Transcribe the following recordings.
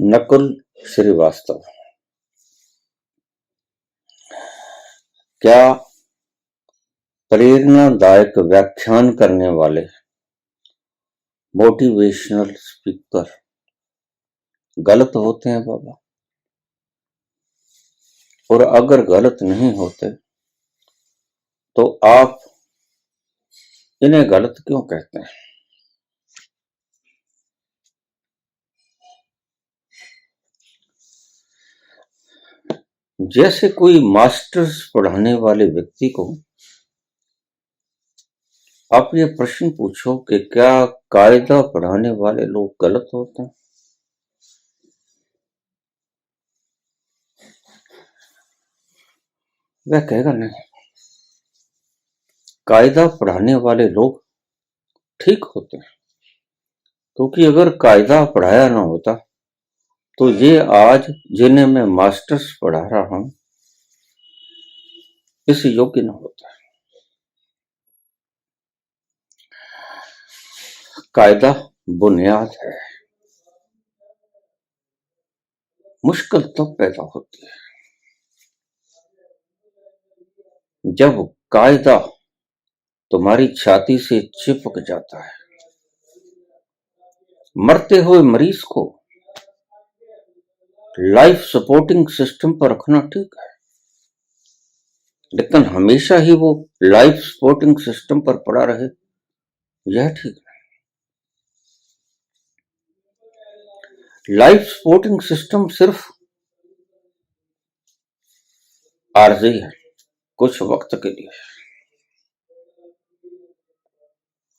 नकुल श्रीवास्तव। क्या प्रेरणादायक व्याख्यान करने वाले मोटिवेशनल स्पीकर गलत होते हैं बाबा? और अगर गलत नहीं होते तो आप इन्हें गलत क्यों कहते हैं? जैसे कोई मास्टर्स पढ़ाने वाले व्यक्ति को आप ये प्रश्न पूछो कि क्या कायदा पढ़ाने वाले लोग गलत होते हैं? वह कहेगा नहीं, कायदा पढ़ाने वाले लोग ठीक होते हैं, क्योंकि अगर कायदा पढ़ाया ना होता तो ये आज जिन्हें मैं मास्टर्स पढ़ा रहा हूं इस योग्य न होता। कायदा बुनियाद है। मुश्किल तब पैदा होती है जब कायदा तुम्हारी छाती से चिपक जाता है। मरते हुए मरीज को लाइफ सपोर्टिंग सिस्टम पर रखना ठीक है, लेकिन हमेशा ही वो लाइफ सपोर्टिंग सिस्टम पर पड़ा रहे यह ठीक नहीं। लाइफ सपोर्टिंग सिस्टम सिर्फ आरजी है, कुछ वक्त के लिए।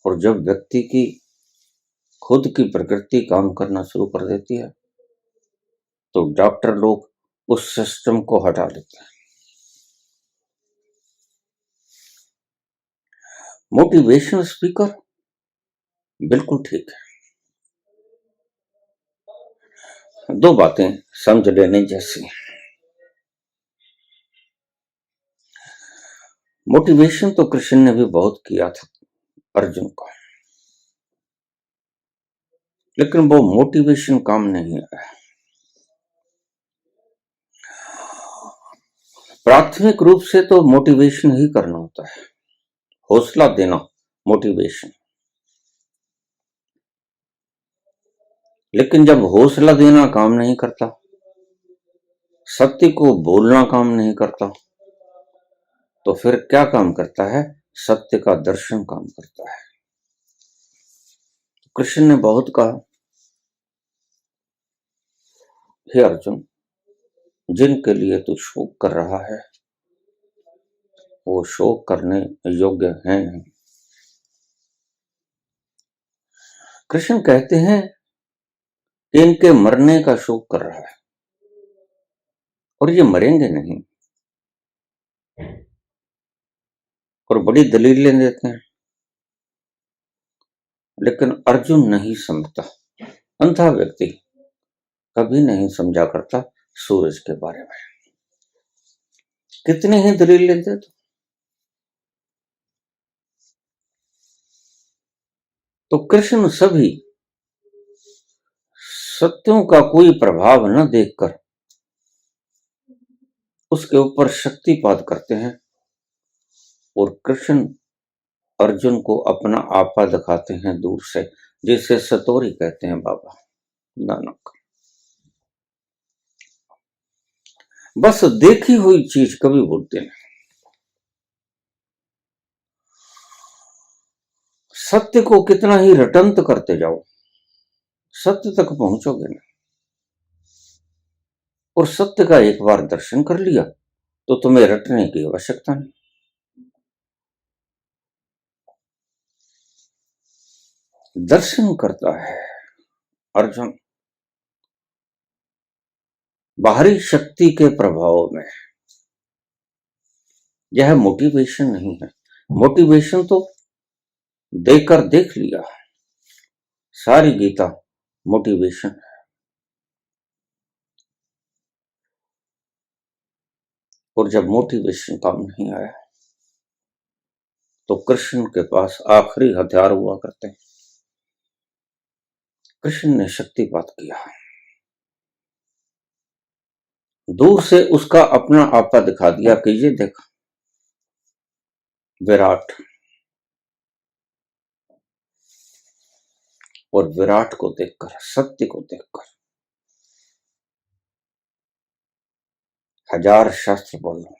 और जब व्यक्ति की खुद की प्रकृति काम करना शुरू कर देती है तो डॉक्टर लोग उस सिस्टम को हटा देते हैं। मोटिवेशनल स्पीकर बिल्कुल ठीक है। दो बातें समझ लेने जैसी। मोटिवेशन तो कृष्ण ने भी बहुत किया था अर्जुन को, लेकिन वो मोटिवेशन काम नहीं आया। प्राथमिक रूप से तो मोटिवेशन ही करना होता है, हौसला देना मोटिवेशन। लेकिन जब हौसला देना काम नहीं करता, सत्य को बोलना काम नहीं करता, तो फिर क्या काम करता है? सत्य का दर्शन काम करता है। कृष्ण ने बहुत कहा, हे अर्जुन, जिनके लिए तू शोक कर रहा है वो शोक करने योग्य हैं। कृष्ण कहते हैं इनके मरने का शोक कर रहा है और ये मरेंगे नहीं, और बड़ी दलीलें देते हैं। लेकिन अर्जुन नहीं समझता, अंधा व्यक्ति कभी नहीं समझा करता सूरज के बारे में। कितनी ही दलीलें दे तो कृष्ण सभी सत्यों का कोई प्रभाव न देखकर उसके ऊपर शक्तिपात करते हैं, और कृष्ण अर्जुन को अपना आपा दिखाते हैं दूर से, जिसे सतोरी कहते हैं बाबा नानक। बस देखी हुई चीज कभी बोलते नहीं। सत्य को कितना ही रटंत करते जाओ, सत्य तक पहुंचोगे नहीं। और सत्य का एक बार दर्शन कर लिया तो तुम्हें रटने की आवश्यकता नहीं। दर्शन करता है अर्जुन बाहरी शक्ति के प्रभाव में। यह मोटिवेशन नहीं है। मोटिवेशन तो देकर देख लिया, सारी गीता मोटिवेशन है। और जब मोटिवेशन काम नहीं आया तो कृष्ण के पास आखिरी हथियार हुआ करते हैं। कृष्ण ने शक्तिपात किया, दूर से उसका अपना आपा दिखा दिया कि ये देख विराट, और विराट को देखकर, सत्य को देखकर हजार शास्त्र पढ़ लो,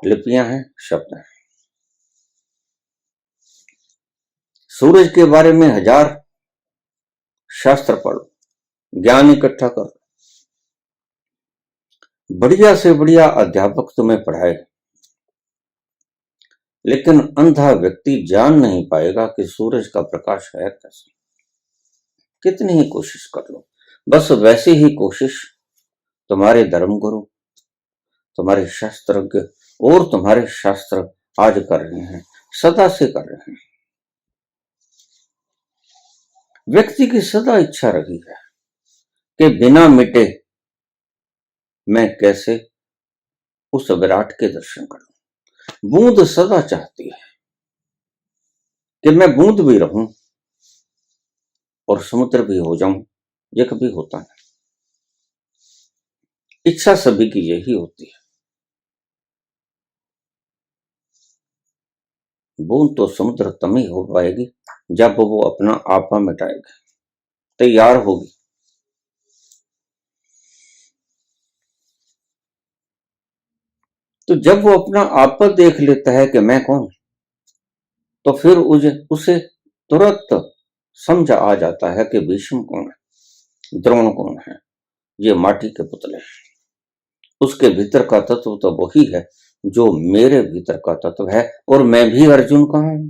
लिपियां हैं, शब्द हैं। सूरज के बारे में हजार शास्त्र पढ़ो, ज्ञान इकट्ठा करो, बढ़िया से बढ़िया अध्यापक तुम्हें पढ़ाए, लेकिन अंधा व्यक्ति जान नहीं पाएगा कि सूरज का प्रकाश है कैसे। कितनी ही कोशिश कर लो, बस वैसी ही कोशिश तुम्हारे धर्मगुरु, तुम्हारे शास्त्रज्ञ और तुम्हारे शास्त्र आज कर रहे हैं, सदा से कर रहे हैं। व्यक्ति की सदा इच्छा रही है कि बिना मिटे मैं कैसे उस विराट के दर्शन करूं। बूंद सदा चाहती है कि मैं बूंद भी रहूं और समुद्र भी हो जाऊं, ये कभी होता नहीं। इच्छा सभी की यही होती है। बूंद तो समुद्र तम ही हो पाएगी जब वो अपना आपा मिटाएगी, तैयार होगी। तो जब वो अपना आपा देख लेता है कि मैं कौन, तो फिर उसे तुरंत समझ आ जाता है कि भीष्म कौन है, द्रोण कौन है, ये माटी के पुतले हैं। उसके भीतर का तत्व तो वही है जो मेरे भीतर का तत्व है, और मैं भी अर्जुन का हूं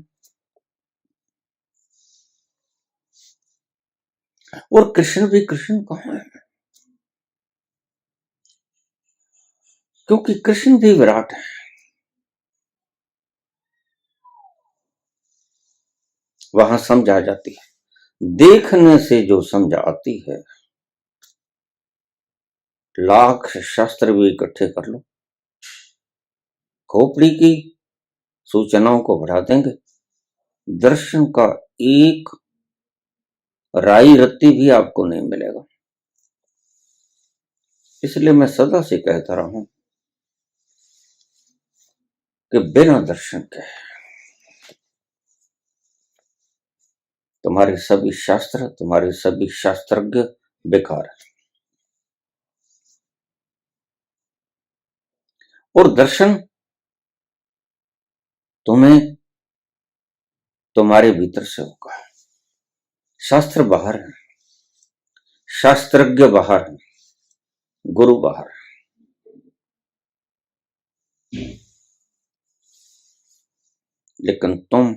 और कृष्ण भी कृष्ण का है, क्योंकि कृष्ण भी विराट है। वहां समझ आ जाती है। देखने से जो समझ आती है, लाख शास्त्र भी इकट्ठे कर लो, खोपड़ी की सूचनाओं को बढ़ा देंगे, दर्शन का एक राई रत्ती भी आपको नहीं मिलेगा। इसलिए मैं सदा से कहता रहा हूं कि बिना दर्शन के तुम्हारे सभी शास्त्र, तुम्हारे सभी शास्त्रज्ञ बेकार है। और दर्शन तुम्हें तुम्हारे भीतर से होगा। शास्त्र बाहर है, शास्त्रज्ञ बाहर है, गुरु बाहर है, लेकिन तुम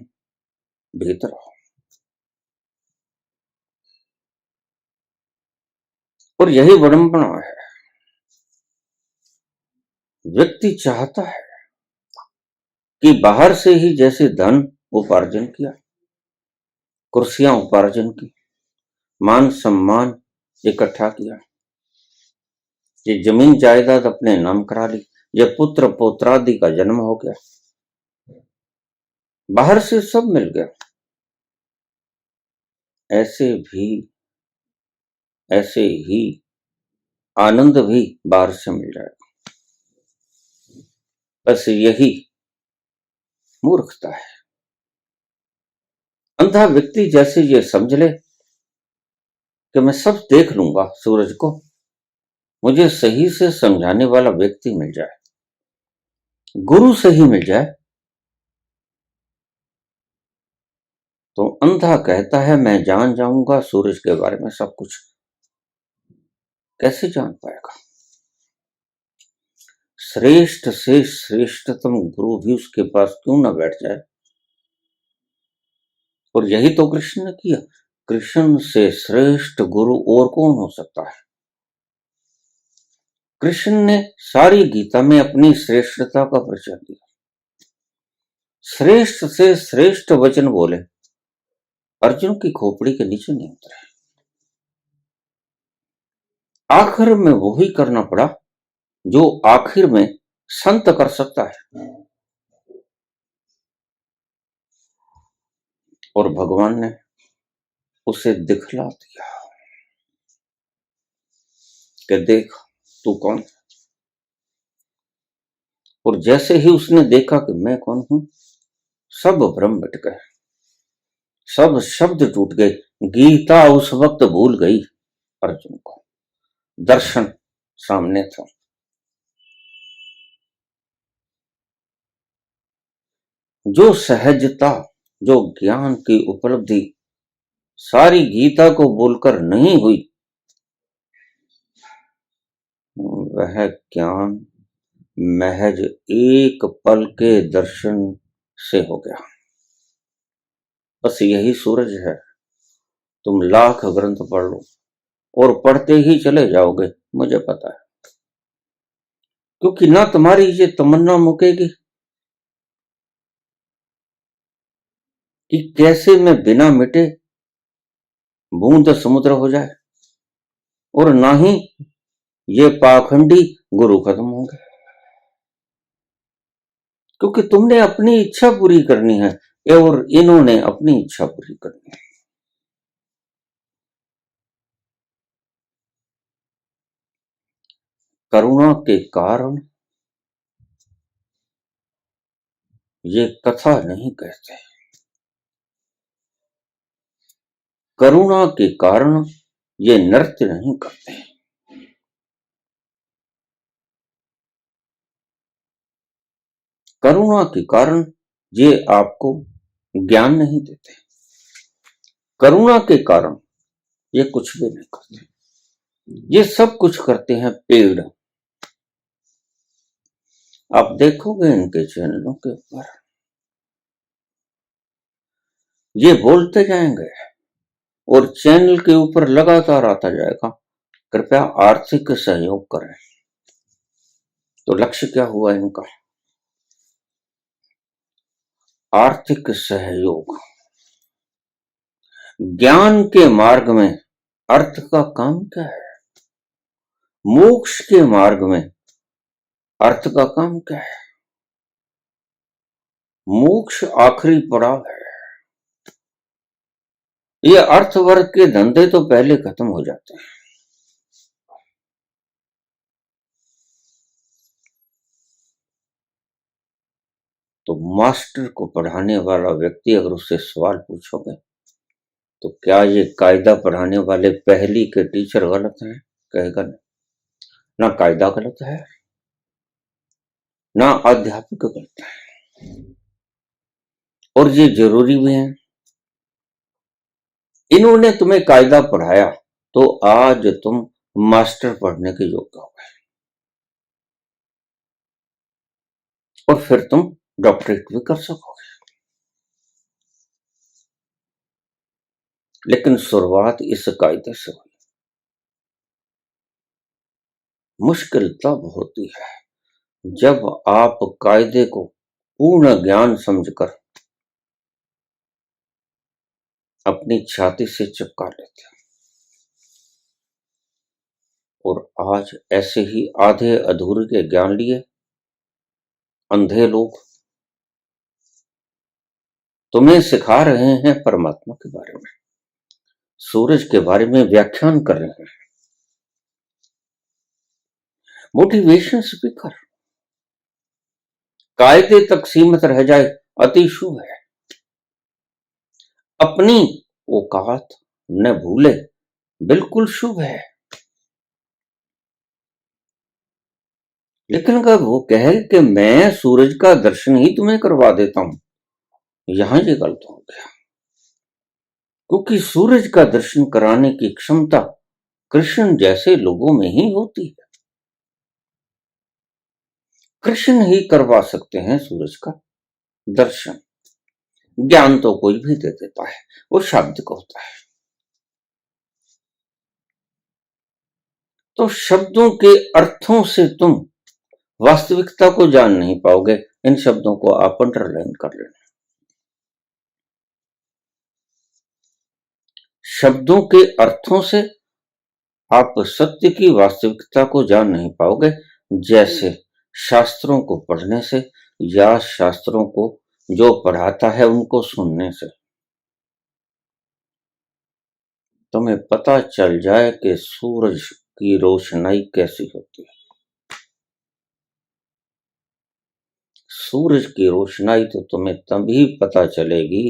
भीतर हो। और यही विडंबना है। व्यक्ति चाहता है कि बाहर से ही जैसे धन उपार्जन किया, कुर्सियां उपार्जन की, मान सम्मान इकट्ठा किया, ये जमीन जायदाद अपने नाम करा ली, ये पुत्र पौत्रादि का जन्म हो गया, बाहर से सब मिल गया। ऐसे ही आनंद भी बाहर से मिल जाएगा। बस यही मूर्खता है। अंधा व्यक्ति जैसे ये समझ ले कि मैं सब देख लूंगा सूरज को, मुझे सही से समझाने वाला व्यक्ति मिल जाए, गुरु सही मिल जाए, तो अंधा कहता है मैं जान जाऊंगा सूरज के बारे में सब कुछ। कैसे जान पाएगा? श्रेष्ठ से श्रेष्ठतम गुरु भी उसके पास क्यों ना बैठ जाए। और यही तो कृष्ण ने किया। कृष्ण से श्रेष्ठ गुरु और कौन हो सकता है? कृष्ण ने सारी गीता में अपनी श्रेष्ठता का परिचय दिया। श्रेष्ठ से श्रेष्ठ वचन बोले, अर्जुन की खोपड़ी के नीचे नहीं उतरे। आखिर में वही करना पड़ा जो आखिर में संत कर सकता है। और भगवान ने उसे दिखला दिया कि देख तू कौन? और जैसे ही उसने देखा कि मैं कौन हूं, सब भ्रम मिट गए, सब शब्द टूट गए। गीता उस वक्त भूल गई अर्जुन को। दर्शन सामने था। जो सहजता, जो ज्ञान की उपलब्धि सारी गीता को बोलकर नहीं हुई, वह ज्ञान महज एक पल के दर्शन से हो गया। बस यही सूरज है। तुम लाख ग्रंथ पढ़ लो और पढ़ते ही चले जाओगे, मुझे पता है, क्योंकि ना तुम्हारी ये तमन्ना मुकेगी कि कैसे मैं बिना मिटे बूंद समुद्र हो जाए, और ना ही ये पाखंडी गुरु खत्म होंगे, क्योंकि तुमने अपनी इच्छा पूरी करनी है और इन्होंने अपनी इच्छा पूरी करनी है। करुणा के कारण ये कथा नहीं कहते, करुणा के कारण ये नृत्य नहीं करते, करुणा के कारण ये आपको ज्ञान नहीं देते, करुणा के कारण ये कुछ भी नहीं करते। ये सब कुछ करते हैं पेड़। आप देखोगे इनके चैनलों के ऊपर, ये बोलते जाएंगे और चैनल के ऊपर लगातार आता जाएगा, कृपया आर्थिक सहयोग करें। तो लक्ष्य क्या हुआ इनका? आर्थिक सहयोग। ज्ञान के मार्ग में अर्थ का काम क्या है? मोक्ष के मार्ग में अर्थ का काम क्या है? मोक्ष आखिरी पड़ाव है। ये अर्थ वर्ग के धंधे तो पहले खत्म हो जाते हैं। तो मास्टर को पढ़ाने वाला व्यक्ति अगर उससे सवाल पूछोगे तो क्या ये कायदा पढ़ाने वाले पहली के टीचर गलत हैं? कहेगा नहीं। ना कायदा गलत है, ना अध्यापक गलत है, और ये जरूरी भी है। इन्होंने तुम्हें कायदा पढ़ाया तो आज तुम मास्टर पढ़ने के योग्य हो गए, और फिर तुम डॉक्टरेट भी कर सकोगे। लेकिन शुरुआत इस कायदे से हुई। मुश्किल तब होती है जब आप कायदे को पूर्ण ज्ञान समझकर अपनी छाती से चिपका लेते हैं। और आज ऐसे ही आधे अधूरे के ज्ञान लिए अंधे लोग तुम्हें सिखा रहे हैं परमात्मा के बारे में, सूरज के बारे में व्याख्यान कर रहे हैं। मोटिवेशन स्पीकर कायदे तक सीमित रह जाए अति शुभ है। अपनी औकात न भूले, बिल्कुल शुभ है। लेकिन अगर वो कहे कि मैं सूरज का दर्शन ही तुम्हें करवा देता हूं, यहां ये गलत हो गया, क्योंकि सूरज का दर्शन कराने की क्षमता कृष्ण जैसे लोगों में ही होती है। कृष्ण ही करवा सकते हैं सूरज का दर्शन। ज्ञान तो कोई भी दे देता है, वो शाब्दिक होता है। तो शब्दों के अर्थों से तुम वास्तविकता को जान नहीं पाओगे। इन शब्दों को आप अंडरलाइन कर लेना। शब्दों के अर्थों से आप सत्य की वास्तविकता को जान नहीं पाओगे, जैसे शास्त्रों को पढ़ने से या शास्त्रों को जो पढ़ाता है उनको सुनने से। तुम्हें पता चल जाए कि सूरज की रोशनाई कैसी होती है। सूरज की रोशनाई तो तुम्हें तभी पता चलेगी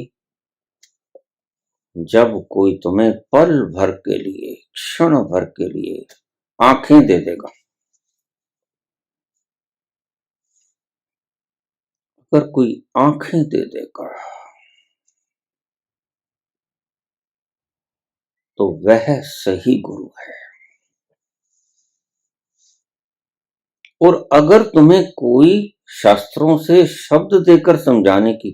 जब कोई तुम्हें पल भर के लिए, क्षण भर के लिए आंखें दे देगा। अगर कोई आंखें दे देगा तो वह सही गुरु है। और अगर तुम्हें कोई शास्त्रों से शब्द देकर समझाने की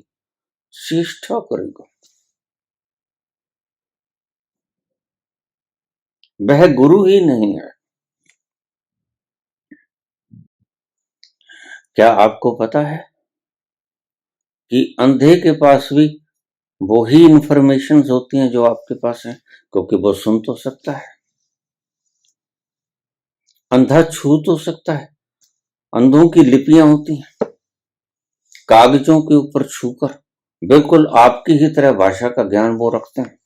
चेष्टा करेगा, वह गुरु ही नहीं है। क्या आपको पता है कि अंधे के पास भी वो ही इंफॉर्मेशन होती हैं जो आपके पास है, क्योंकि वो सुन तो सकता है। अंधा छू तो सकता है। अंधों की लिपियां होती हैं कागजों के ऊपर छूकर, बिल्कुल आपकी ही तरह भाषा का ज्ञान वो रखते हैं।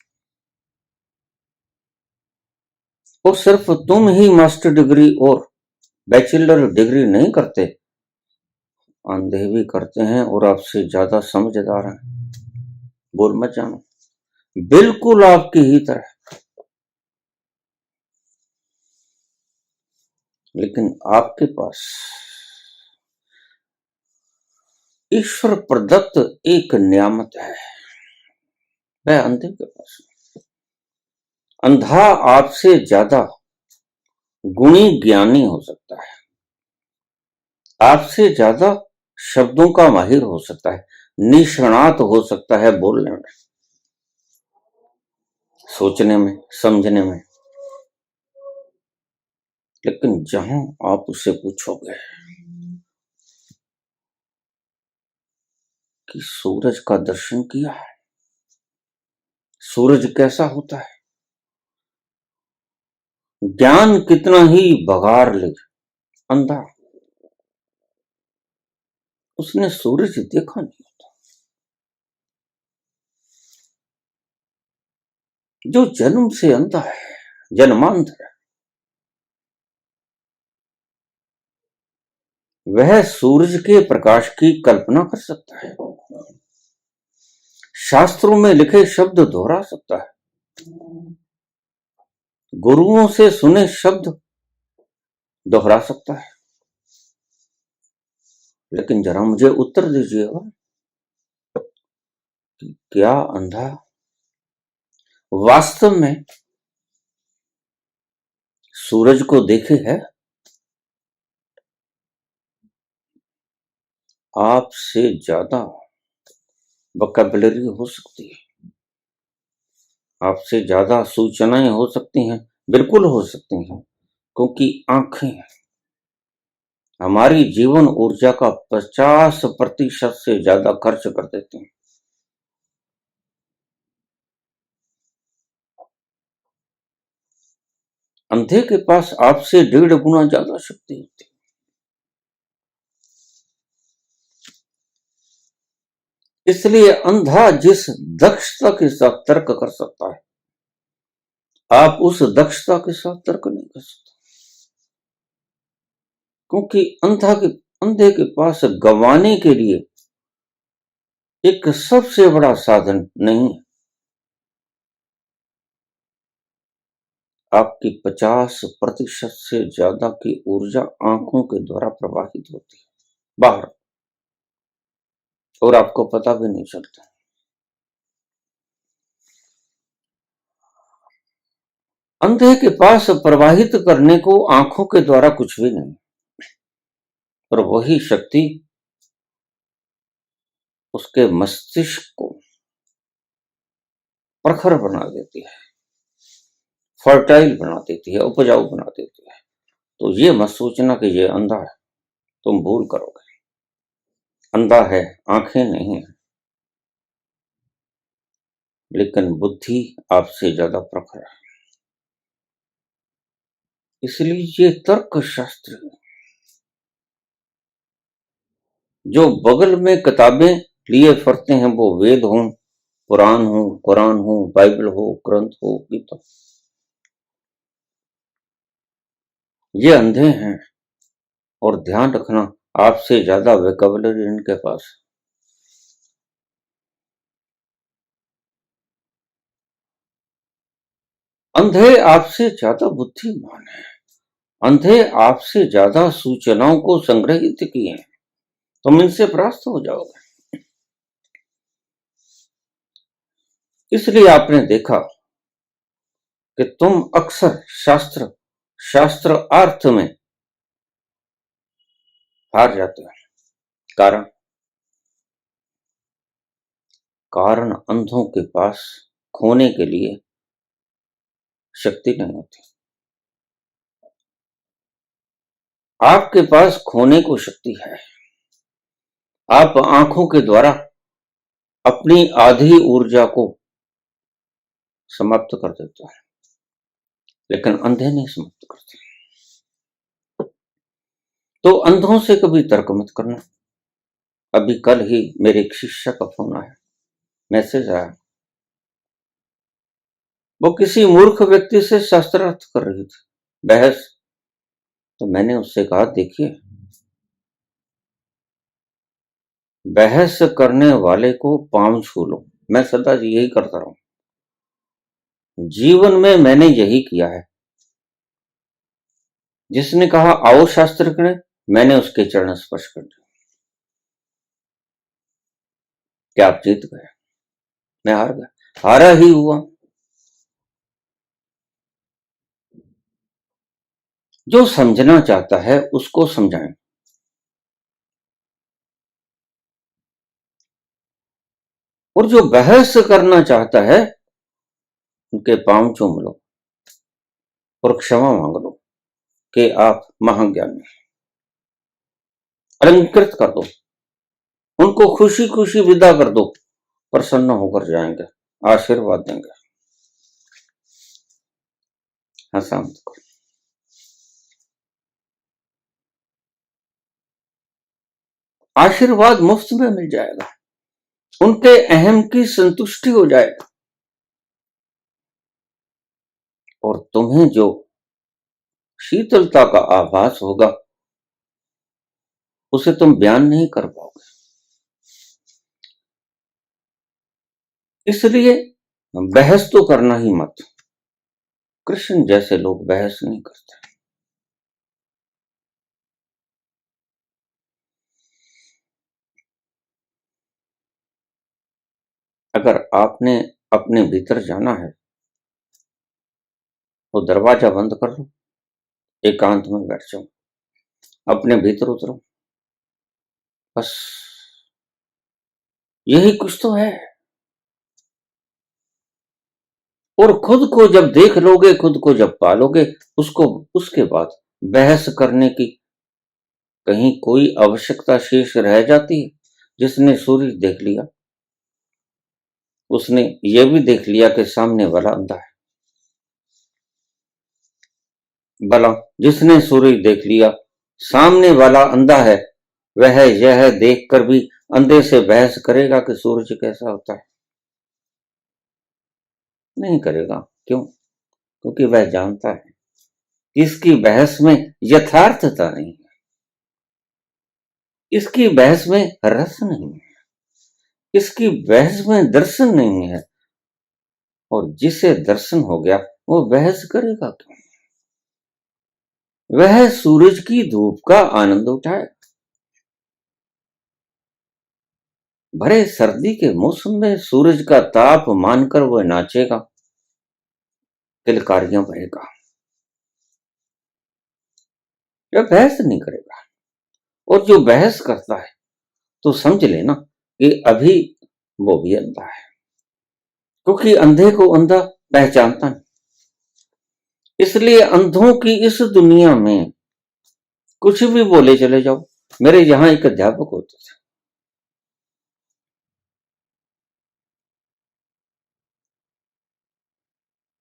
और सिर्फ तुम ही मास्टर डिग्री और बैचलर डिग्री नहीं करते, अंधे भी करते हैं और आपसे ज्यादा समझदार हैं। बोल मत जानो, बिल्कुल आपकी ही तरह। लेकिन आपके पास ईश्वर प्रदत्त एक नियामत है, वह अंधे के पास। अंधा आपसे ज्यादा गुणी ज्ञानी हो सकता है, आपसे ज्यादा शब्दों का माहिर हो सकता है, निष्णात हो सकता है बोलने में, सोचने में, समझने में। लेकिन जहां आप उससे पूछोगे कि सूरज का दर्शन किया है, सूरज कैसा होता है, ज्ञान कितना ही बघार ले, अंधा, उसने सूरज देखा नहीं होता। जो जन्म से अंधा है, जन्मांतर है, वह सूरज के प्रकाश की कल्पना कर सकता है, शास्त्रों में लिखे शब्द दोहरा सकता है, गुरुओं से सुने शब्द दोहरा सकता है। लेकिन जरा मुझे उत्तर दीजिएगा कि क्या अंधा वास्तव में सूरज को देखे है? आपसे ज्यादा वोकैबुलरी हो सकती है, आपसे ज्यादा सूचनाएं हो सकती हैं, बिल्कुल हो सकती हैं, क्योंकि आंखें हमारी जीवन ऊर्जा का 50% से ज्यादा खर्च कर देती हैं। अंधे के पास आपसे 1.5 गुना ज्यादा शक्ति होती है। इसलिए अंधा जिस दक्षता के साथ तर्क कर सकता है, आप उस दक्षता के साथ तर्क नहीं कर सकते, क्योंकि अंधे के पास गंवाने के लिए एक सबसे बड़ा साधन नहीं है। आपकी 50% से ज्यादा की ऊर्जा आंखों के द्वारा प्रवाहित होती है बाहर, और आपको पता भी नहीं चलता। अंधे के पास प्रवाहित करने को आंखों के द्वारा कुछ भी नहीं, और वही शक्ति उसके मस्तिष्क को प्रखर बना देती है, फर्टाइल बना देती है, उपजाऊ बना देती है। तो ये मत सोचना कि ये अंधा है, तुम भूल करोगे। अंधा है, आंखें नहीं है, लेकिन बुद्धि आपसे ज्यादा प्रखर है। इसलिए ये तर्क शास्त्र जो बगल में किताबें लिए फिरते हैं, वो वेद हो, पुराण हो, कुरान हो, बाइबल हो, ग्रंथ हो, गीता, ये अंधे हैं, और ध्यान रखना आपसे ज्यादा वोकैबुलरी इनके पास। अंधे आपसे ज्यादा बुद्धिमान है, अंधे आपसे ज्यादा सूचनाओं को संग्रहित किए हैं, तुम इनसे परास्त हो जाओगे। इसलिए आपने देखा कि तुम अक्सर शास्त्र शास्त्र अर्थ में हार जाते हो। कारण कारण अंधों के पास खोने के लिए शक्ति नहीं होती। आपके पास खोने को शक्ति है। आप आंखों के द्वारा अपनी आधी ऊर्जा को समाप्त कर देते हैं, लेकिन अंधे नहीं समाप्त करते। तो अंधों से कभी तर्क मत करना। अभी कल ही मेरे एक शिष्य का फोन आया, मैसेज आया, वो किसी मूर्ख व्यक्ति से शास्त्रार्थ कर रही थी, बहस। तो मैंने उससे कहा, देखिए, बहस करने वाले को पांव छू लो। मैं सदा यही करता रहा हूं, जीवन में मैंने यही किया है। जिसने कहा आओ शास्त्र करें, मैंने उसके चरण स्पर्श कर दिया। क्या आप जीत गए? मैं हार गया, हारा ही हुआ। जो समझना चाहता है उसको समझाएं, और जो बहस करना चाहता है उनके पांव चूम लो और क्षमा मांग लो कि आप महाज्ञानी। अलंकृत कर दो उनको, खुशी खुशी विदा कर दो, प्रसन्न होकर जाएंगे, आशीर्वाद देंगे। हंसा मत करो। आशीर्वाद मुफ्त में मिल जाएगा, उनके अहम की संतुष्टि हो जाएगी, और तुम्हें जो शीतलता का आभास होगा उसे तुम बयान नहीं कर पाओगे। इसलिए बहस तो करना ही मत। कृष्ण जैसे लोग बहस नहीं करते। अगर आपने अपने भीतर जाना है तो दरवाजा बंद कर लो, एकांत में बैठ जाओ, अपने भीतर उतरो, बस यही कुछ तो है। और खुद को जब देख लोगे, खुद को जब पालोगे, उसके बाद बहस करने की कहीं कोई आवश्यकता शेष रह जाती है। जिसने सूर्य देख लिया उसने ये भी देख लिया कि सामने वाला अंधा है। भला जिसने सूरज देख लिया सामने वाला अंधा है, वह यह देखकर भी अंधे से बहस करेगा कि सूरज कैसा होता है? नहीं करेगा। क्यों? क्योंकि वह जानता है कि इसकी बहस में यथार्थता नहीं है, इसकी बहस में रस नहीं है, इसकी बहस में दर्शन नहीं है। और जिसे दर्शन हो गया वो बहस करेगा क्यों? वह सूरज की धूप का आनंद उठाए। भरे सर्दी के मौसम में सूरज का ताप मानकर वह नाचेगा, किलकारियां भरेगा, वह बहस नहीं करेगा। और जो बहस करता है तो समझ लेना कि अभी वो भी अंधा है, क्योंकि अंधे को अंधा पहचानता नहीं। इसलिए अंधों की इस दुनिया में कुछ भी बोले चले जाओ। मेरे यहां एक अध्यापक होते थे,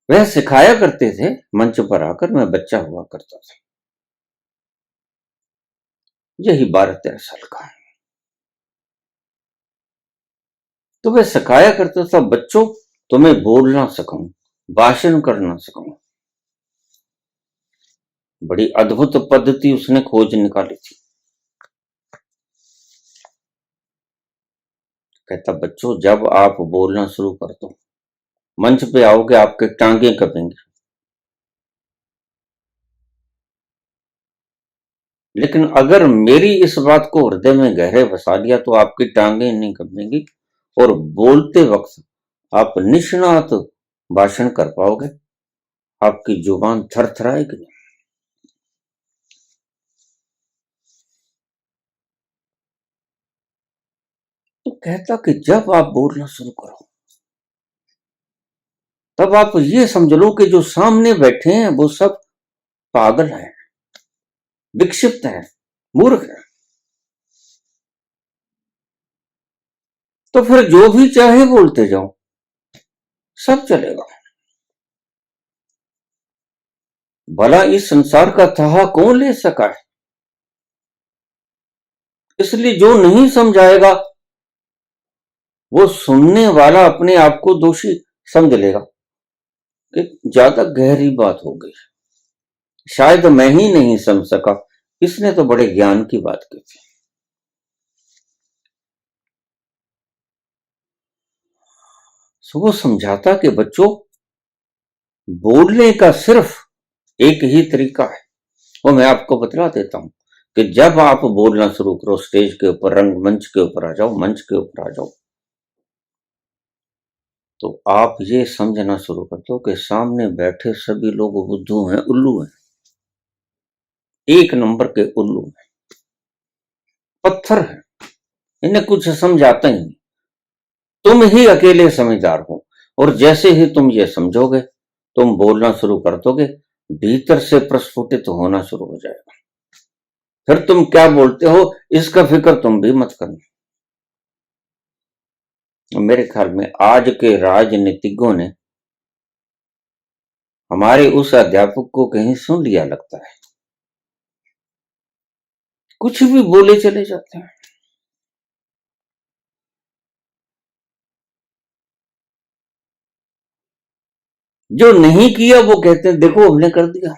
वह सिखाया करते थे मंच पर आकर। मैं बच्चा हुआ करता था, यही 12-13 साल का। तो वह सिखाया करता था, बच्चों तुम्हें बोलना सिखाऊं, भाषण करना सिखाऊं। बड़ी अद्भुत पद्धति उसने खोज निकाली थी। कहता बच्चों, जब आप बोलना शुरू कर दो, मंच पे आओगे, आपके टांगे कपेंगे, लेकिन अगर मेरी इस बात को हृदय में गहरे बसा लिया तो आपकी टांगे नहीं कपेंगी और बोलते वक्त आप निष्णात भाषण कर पाओगे, आपकी जुबान थरथराएगी नहीं। तो कहता कि जब आप बोलना शुरू करो तब आप ये समझ लो कि जो सामने बैठे हैं वो सब पागल हैं, विक्षिप्त हैं, मूर्ख हैं। तो फिर जो भी चाहे बोलते जाओ, सब चलेगा। भला इस संसार का थाह कौन ले सका है? इसलिए जो नहीं समझाएगा वो सुनने वाला अपने आप को दोषी समझ लेगा कि ज्यादा गहरी बात हो गई, शायद मैं ही नहीं समझ सका, इसने तो बड़े ज्ञान की बात की थी। वो समझाता कि बच्चों, बोलने का सिर्फ एक ही तरीका है, वो मैं आपको बतला देता हूं कि जब आप बोलना शुरू करो, स्टेज के ऊपर, रंगमंच के ऊपर आ जाओ, मंच के ऊपर आ जाओ, तो आप ये समझना शुरू कर दो कि सामने बैठे सभी लोग बुद्धू हैं, उल्लू हैं, एक नंबर के उल्लू हैं, पत्थर हैं, इन्हें कुछ समझ आता ही नहीं। तुम ही अकेले समझदार हो, और जैसे ही तुम ये समझोगे, तुम बोलना शुरू कर दोगे, भीतर से प्रस्फुटित होना शुरू हो जाएगा। फिर तुम क्या बोलते हो इसका फिक्र तुम भी मत करना। मेरे ख्याल में आज के राजनीतिज्ञों ने हमारे उस अध्यापक को कहीं सुन लिया लगता है, कुछ भी बोले चले जाते हैं। जो नहीं किया वो कहते हैं देखो हमने कर दिया।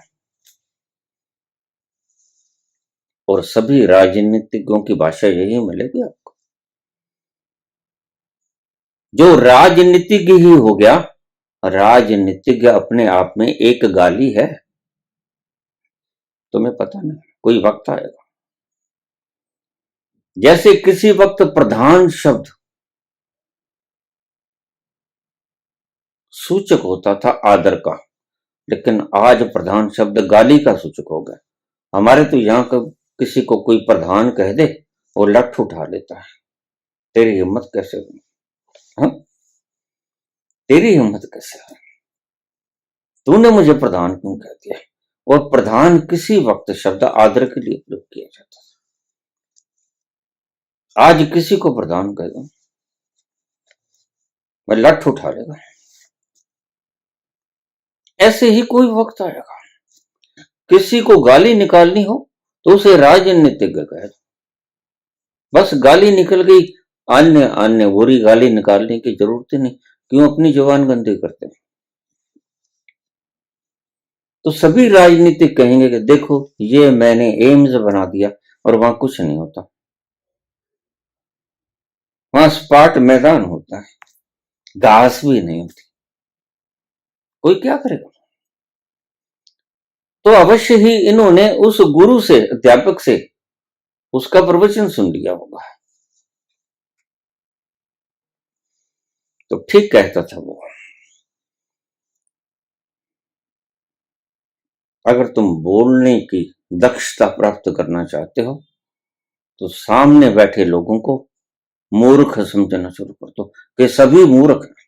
और सभी राजनीतिज्ञों की भाषा यही मिलेगी आपको। जो राजनीतिज्ञ ही हो गया, राजनीतिज्ञ अपने आप में एक गाली है, तुम्हें पता नहीं, कोई वक्त आएगा। जैसे किसी वक्त प्रधान शब्द सूचक होता था आदर का, लेकिन आज प्रधान शब्द गाली का सूचक हो गया। हमारे तो यहां का किसी को कोई प्रधान कह दे और लठ उठा लेता है, तेरी हिम्मत कैसे हुई? हाँ? तेरी हिम्मत कैसे हुई? तूने मुझे प्रधान क्यों कह दिया? और प्रधान किसी वक्त शब्द आदर के लिए प्रयोग किया जाता था। आज किसी को प्रधान कह दो, मैं लठ उठा लेगा। ऐसे ही कोई वक्त आएगा, किसी को गाली निकालनी हो तो उसे राजनीतिज्ञ कह दो, बस गाली निकल गई, अन्य अन्य बुरी गाली निकालने की जरूरत ही नहीं। क्यों अपनी जुबान गंदी करते हैं? तो सभी राजनीतिक कहेंगे कि देखो ये मैंने एम्स बना दिया, और वहां कुछ नहीं होता, वहां स्पाट मैदान होता है, घास भी नहीं होती, कोई क्या करेगा? तो अवश्य ही इन्होंने उस गुरु से, अध्यापक से उसका प्रवचन सुन लिया होगा। तो ठीक कहता था वो, अगर तुम बोलने की दक्षता प्राप्त करना चाहते हो तो सामने बैठे लोगों को मूर्ख समझना शुरू कर दो कि सभी मूर्ख हैं।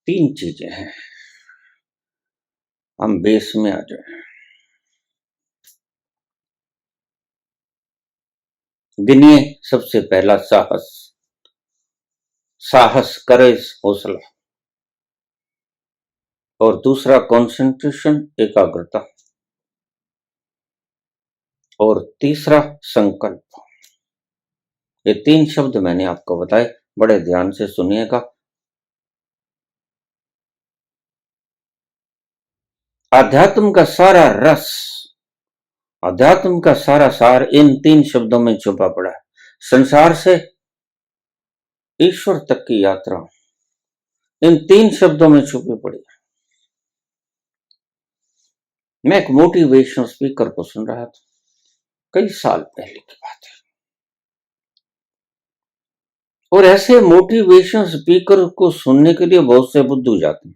तीन चीजें हैं, हम बेस में आ जाए। गिनिए, सबसे पहला साहस, साहस, करेज, हौसला। और दूसरा कंसंट्रेशन, एकाग्रता। और तीसरा संकल्प। ये तीन शब्द मैंने आपको बताए, बड़े ध्यान से सुनिएगा। आध्यात्म का सारा रस, अध्यात्म का सारा सार इन 3 शब्दों में छुपा पड़ा है। संसार से ईश्वर तक की यात्रा इन 3 शब्दों में छुपी पड़ी है। मैं एक मोटिवेशनल स्पीकर को सुन रहा था, कई साल पहले की बात है, और ऐसे मोटिवेशनल स्पीकर को सुनने के लिए बहुत से बुद्धू जाते हैं,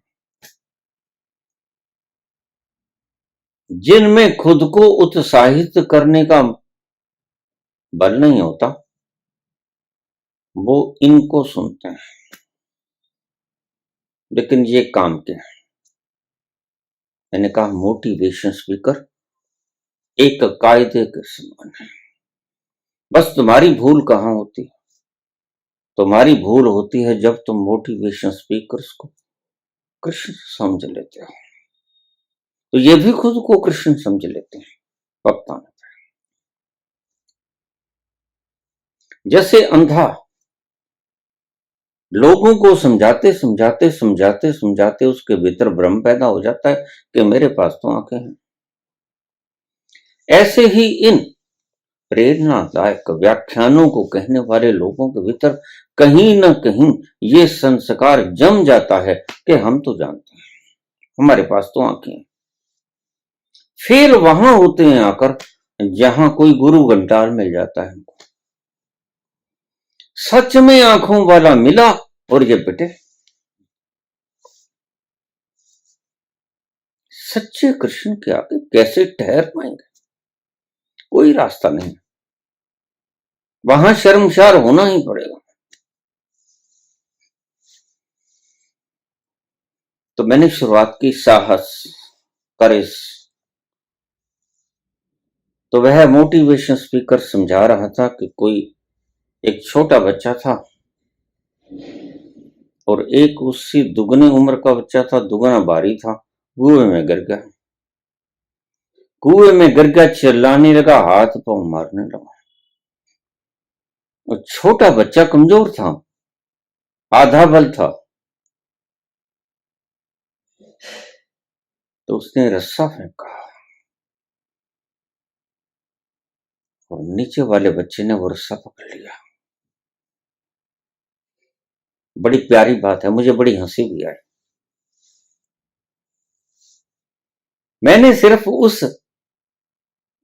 जिनमें खुद को उत्साहित करने का बल नहीं होता, वो इनको सुनते हैं। लेकिन ये काम क्या है? मैंने कहा मोटिवेशन स्पीकर एक कायदे के समान है। बस तुम्हारी भूल कहां होती है? तुम्हारी भूल होती है जब तुम मोटिवेशन स्पीकर्स को कृष्ण समझ लेते हो। तो ये भी खुद को कृष्ण समझ लेते हैं वक्त आने पर। जैसे अंधा लोगों को समझाते समझाते समझाते समझाते उसके भीतर भ्रम पैदा हो जाता है कि मेरे पास तो आंखें हैं। ऐसे ही इन प्रेरणादायक व्याख्यानों को कहने वाले लोगों के भीतर कहीं ना कहीं ये संस्कार जम जाता है कि हम तो जानते हैं, हमारे पास तो आंखें हैं। फिर वहां होते हैं आकर जहां कोई गुरु घंटार मिल जाता है, सच में आंखों वाला मिला और ये बेटे सच्चे कृष्ण के आगे कैसे ठहर पाएंगे? कोई रास्ता नहीं, वहां शर्मशार होना ही पड़ेगा। तो मैंने शुरुआत की साहस, करेज। तो वह मोटिवेशन स्पीकर समझा रहा था कि कोई एक छोटा बच्चा था और एक उससे दुगने उम्र का बच्चा था, दुगना भारी था, कुएं में गिर गया। कुएं में गिर गया, चिल्लाने लगा, हाथ पांव मारने लगा। और छोटा बच्चा कमजोर था, आधा बल था। तो उसने रस्सा फेंका और नीचे वाले बच्चे ने वो रस्सा पकड़ लिया। बड़ी प्यारी बात है, मुझे बड़ी हंसी भी आई। मैंने सिर्फ उस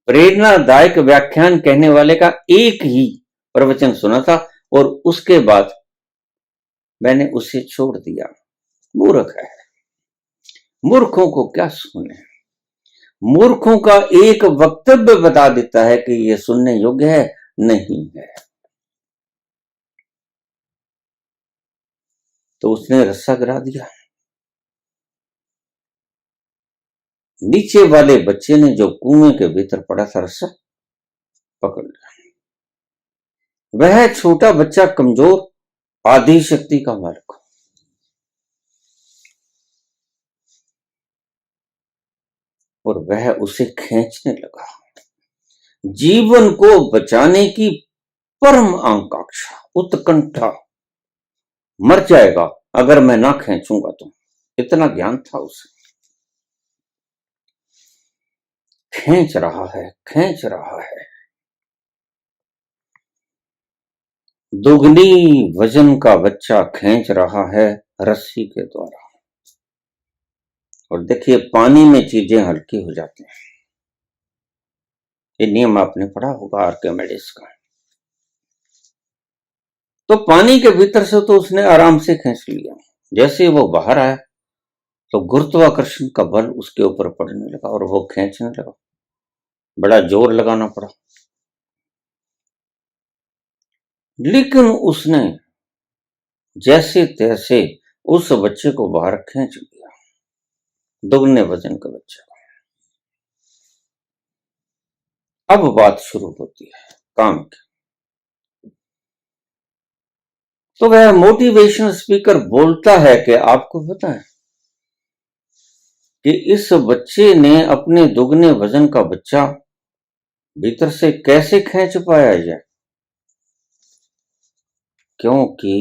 प्रेरणादायक व्याख्यान कहने वाले का एक ही प्रवचन सुना था और उसके बाद मैंने उसे छोड़ दिया। मूर्ख है, मूर्खों को क्या सुने। मूर्खों का एक वक्तव्य बता देता है कि यह सुनने योग्य है, नहीं है। तो उसने रस्सा गिरा दिया। नीचे वाले बच्चे ने जो कुएं के भीतर पड़ा था रस्सा पकड़ लिया। वह छोटा बच्चा कमजोर, आधी शक्ति का मालिक, और वह उसे खींचने लगा। जीवन को बचाने की परम आकांक्षा, उत्कंठा, मर जाएगा अगर मैं ना खींचूंगा तो, इतना ज्ञान था उसे। खींच रहा है, खींच रहा है। दुगनी वजन का बच्चा खींच रहा है रस्सी के द्वारा। और देखिए पानी में चीजें हल्की हो जाती हैं। ये नियम आपने पढ़ा होगा आर्किमिडीज का। तो पानी के भीतर से तो उसने आराम से खींच लिया। जैसे वो बाहर आया तो गुरुत्वाकर्षण का बल उसके ऊपर पड़ने लगा और वो खींचने लगा। बड़ा जोर लगाना पड़ा, लेकिन उसने जैसे तैसे उस बच्चे को बाहर खींच लिया, दुगने वजन का बच्चा। अब बात शुरू होती है काम की। तो वह मोटिवेशनल स्पीकर बोलता है कि आपको पता है कि इस बच्चे ने अपने दुगने वजन का बच्चा भीतर से कैसे खींच पाया है? क्योंकि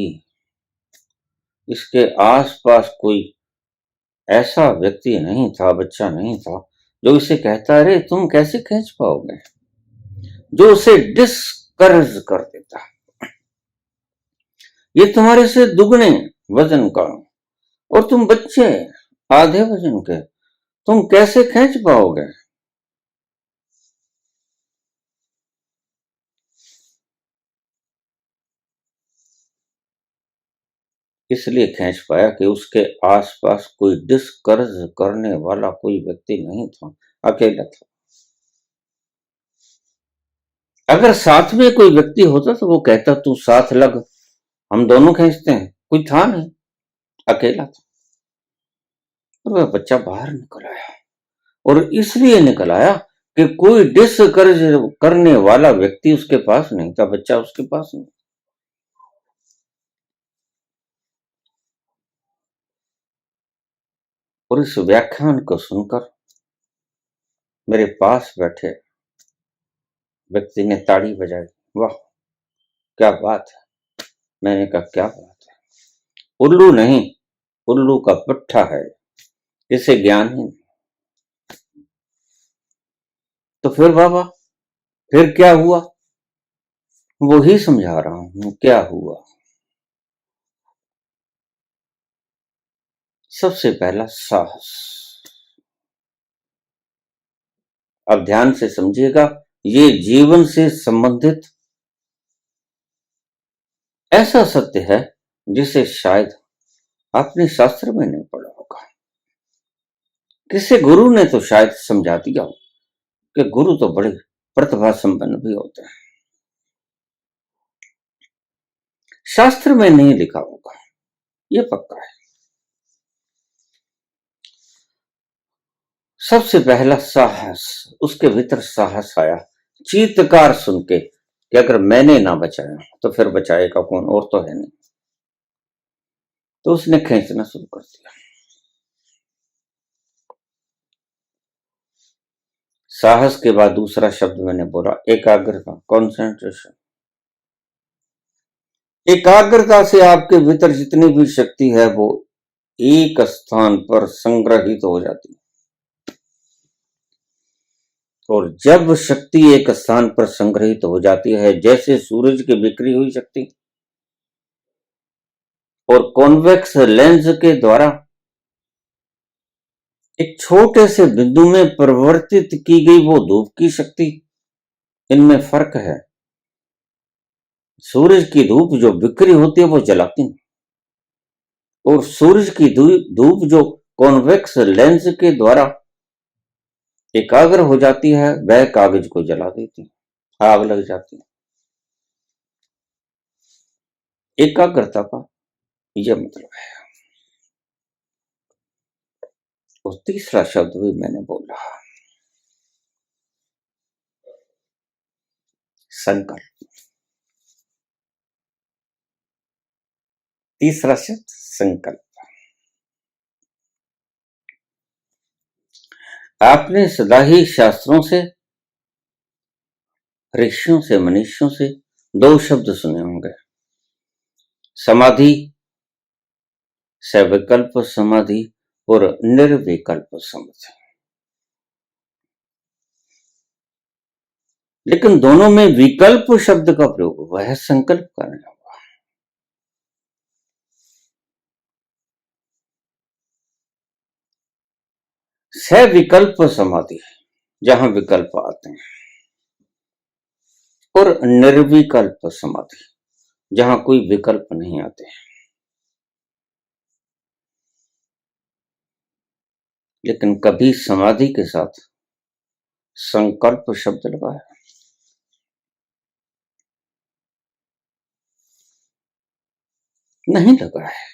इसके आसपास कोई ऐसा व्यक्ति नहीं था, बच्चा नहीं था जो उसे कहता अरे तुम कैसे खींच पाओगे, जो उसे डिस्करेज कर देता, ये तुम्हारे से दुगने वजन का और तुम बच्चे आधे वजन के, तुम कैसे खींच पाओगे। इसलिए खींच पाया कि उसके आसपास कोई डिस्करेज करने वाला कोई व्यक्ति नहीं था, अकेला था। अगर साथ में कोई व्यक्ति होता तो वो कहता तू साथ लग, हम दोनों खींचते हैं, कोई था नहीं, अकेला था। और वह बच्चा बाहर निकल आया, और इसलिए निकल आया कि कोई डिस्करेज करने वाला व्यक्ति उसके पास नहीं था, बच्चा उसके पास नहीं। और इस व्याख्यान को सुनकर मेरे पास बैठे व्यक्ति ने ताड़ी बजाई, वाह क्या बात है। मैंने कहा क्या बात है, उल्लू नहीं, उल्लू का पट्ठा है, इसे ज्ञान ही नहीं। तो फिर बाबा फिर क्या हुआ, वो ही समझा रहा हूं क्या हुआ। सबसे पहला साहस। अब ध्यान से समझिएगा, ये जीवन से संबंधित ऐसा सत्य है जिसे शायद आपने शास्त्र में नहीं पढ़ा होगा। किसी गुरु ने तो शायद समझा दिया हो कि गुरु तो बड़े प्रतिभा संपन्न भी होते हैं, शास्त्र में नहीं लिखा होगा, ये पक्का है। सबसे पहला साहस, उसके भीतर साहस आया चीत्कार सुन के कि अगर मैंने ना बचाया तो फिर बचाएगा कौन, और तो है नहीं। तो उसने खींचना शुरू कर दिया। साहस के बाद दूसरा शब्द मैंने बोला एकाग्रता, कॉन्सेंट्रेशन। एकाग्रता से आपके भीतर जितनी भी शक्ति है वो एक स्थान पर संग्रहित हो जाती है। और जब शक्ति एक स्थान पर संग्रहित हो जाती है, जैसे सूरज की बिखरी हुई शक्ति और कॉन्वेक्स लेंस के द्वारा एक छोटे से बिंदु में परिवर्तित की गई वो धूप की शक्ति, इनमें फर्क है। सूरज की धूप जो बिखरी होती है वो जलाती नहीं, और सूरज की धूप जो कॉन्वेक्स लेंस के द्वारा एकाग्र हो जाती है वह कागज को जला देती है, आग लग जाती है। एकाग्रता का यह मतलब है। और तीसरा शब्द भी मैंने बोला, संकल्प। तीसरा शब्द संकल्प। आपने सदा ही शास्त्रों से, ऋषियों से, मनुष्यों से दो शब्द सुने होंगे, समाधि, सविकल्प समाधि और निर्विकल्प समाधि। लेकिन दोनों में विकल्प शब्द का प्रयोग हुआ है, संकल्प का नहीं हुआ। सविकल्प समाधि जहां विकल्प आते हैं, और निर्विकल्प समाधि जहां कोई विकल्प नहीं आते। लेकिन कभी समाधि के साथ संकल्प शब्द लगा है? नहीं लगा है।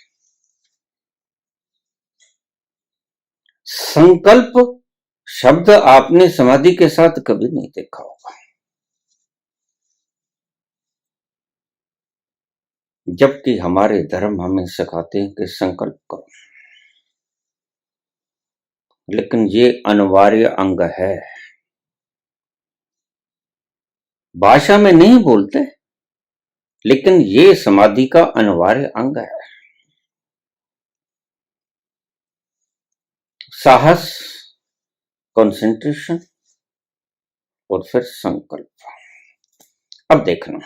संकल्प शब्द आपने समाधि के साथ कभी नहीं देखा होगा। जबकि हमारे धर्म हमें सिखाते हैं कि संकल्प करो, लेकिन ये अनिवार्य अंग है। भाषा में नहीं बोलते, लेकिन ये समाधि का अनिवार्य अंग है। साहस, कंसंट्रेशन और फिर संकल्प। अब देखना,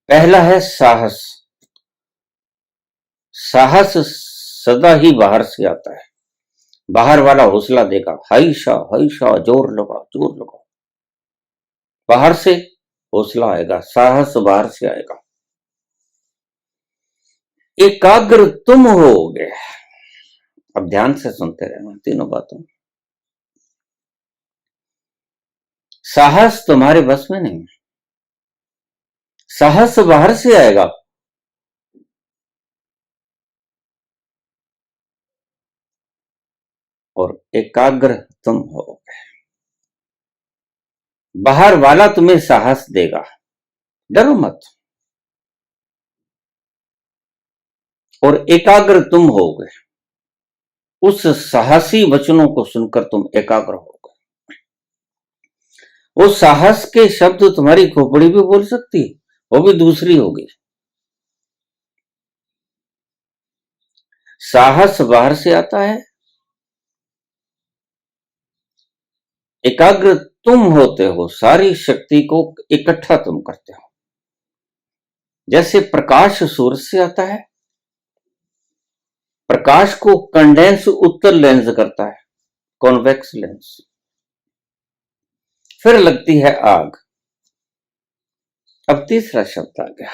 पहला है साहस। साहस सदा ही बाहर से आता है। बाहर वाला हौसला देगा, हाइशा जोर लगा जोर लगा, बाहर से हौसला आएगा, साहस बाहर से आएगा। एकाग्र तुम होगे। अब ध्यान से सुनते रहना तीनों बातों। साहस तुम्हारे बस में नहीं, साहस बाहर से आएगा। और एकाग्र तुम होगे। बाहर वाला तुम्हें साहस देगा, डरो मत। और एकाग्र तुम होगे, उस साहसी वचनों को सुनकर तुम एकाग्र होगे। वो साहस के शब्द तुम्हारी खोपड़ी भी बोल सकती है, वो भी दूसरी होगी। साहस बाहर से आता है, एकाग्र तुम होते हो, सारी शक्ति को इकट्ठा तुम करते हो। जैसे प्रकाश सूरज से आता है, प्रकाश को कंडेंस उत्तल लेंस करता है, कॉन्वेक्स लेंस। फिर लगती है आग। अब तीसरा शब्द आ गया,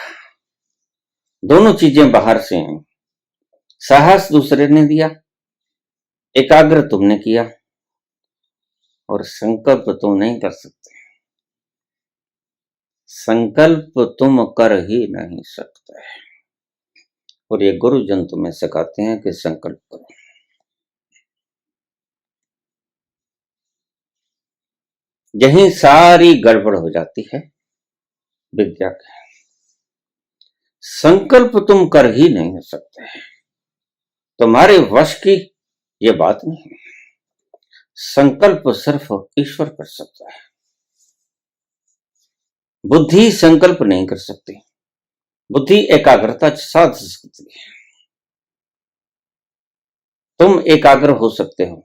दोनों चीजें बाहर से हैं। साहस दूसरे ने दिया, एकाग्र तुमने किया, और संकल्प तुम नहीं कर सकते। संकल्प तुम कर ही नहीं सकते। और ये गुरुजन तुम्हें सिखाते हैं कि संकल्प करो। यही सारी गड़बड़ हो जाती है विद्या की। संकल्प तुम कर ही नहीं सकते, तुम्हारे वश की ये बात नहीं। संकल्प सिर्फ ईश्वर कर सकता है। बुद्धि संकल्प नहीं कर सकती, बुद्धि एकाग्रता साध सकती है। तुम एकाग्र हो सकते हो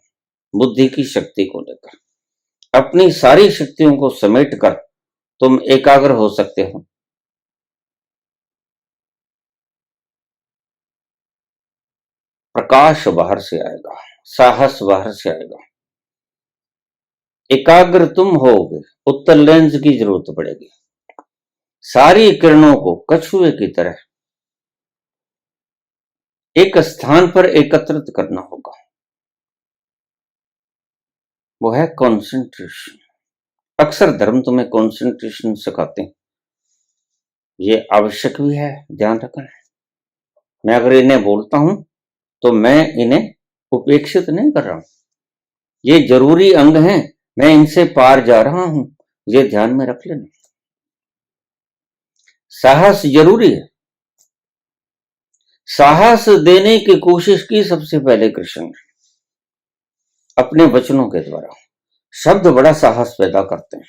बुद्धि की शक्ति को लेकर। अपनी सारी शक्तियों को समेट कर तुम एकाग्र हो सकते हो। प्रकाश बाहर से आएगा, साहस बाहर से आएगा। एकाग्र तुम होगे, उत्तल लेंस की जरूरत पड़ेगी। सारी किरणों को कछुए की तरह एक स्थान पर एकत्रित करना होगा। वो है कंसंट्रेशन। अक्सर धर्म तुम्हें कंसंट्रेशन सिखाते हैं, ये आवश्यक भी है, ध्यान रखना है। मैं अगर इन्हें बोलता हूं तो मैं इन्हें उपेक्षित नहीं कर रहा हूं, ये जरूरी अंग हैं, मैं इनसे पार जा रहा हूं, ये ध्यान में रख लेना। साहस जरूरी है। साहस देने की कोशिश की सबसे पहले कृष्ण ने अपने वचनों के द्वारा। शब्द बड़ा साहस पैदा करते हैं,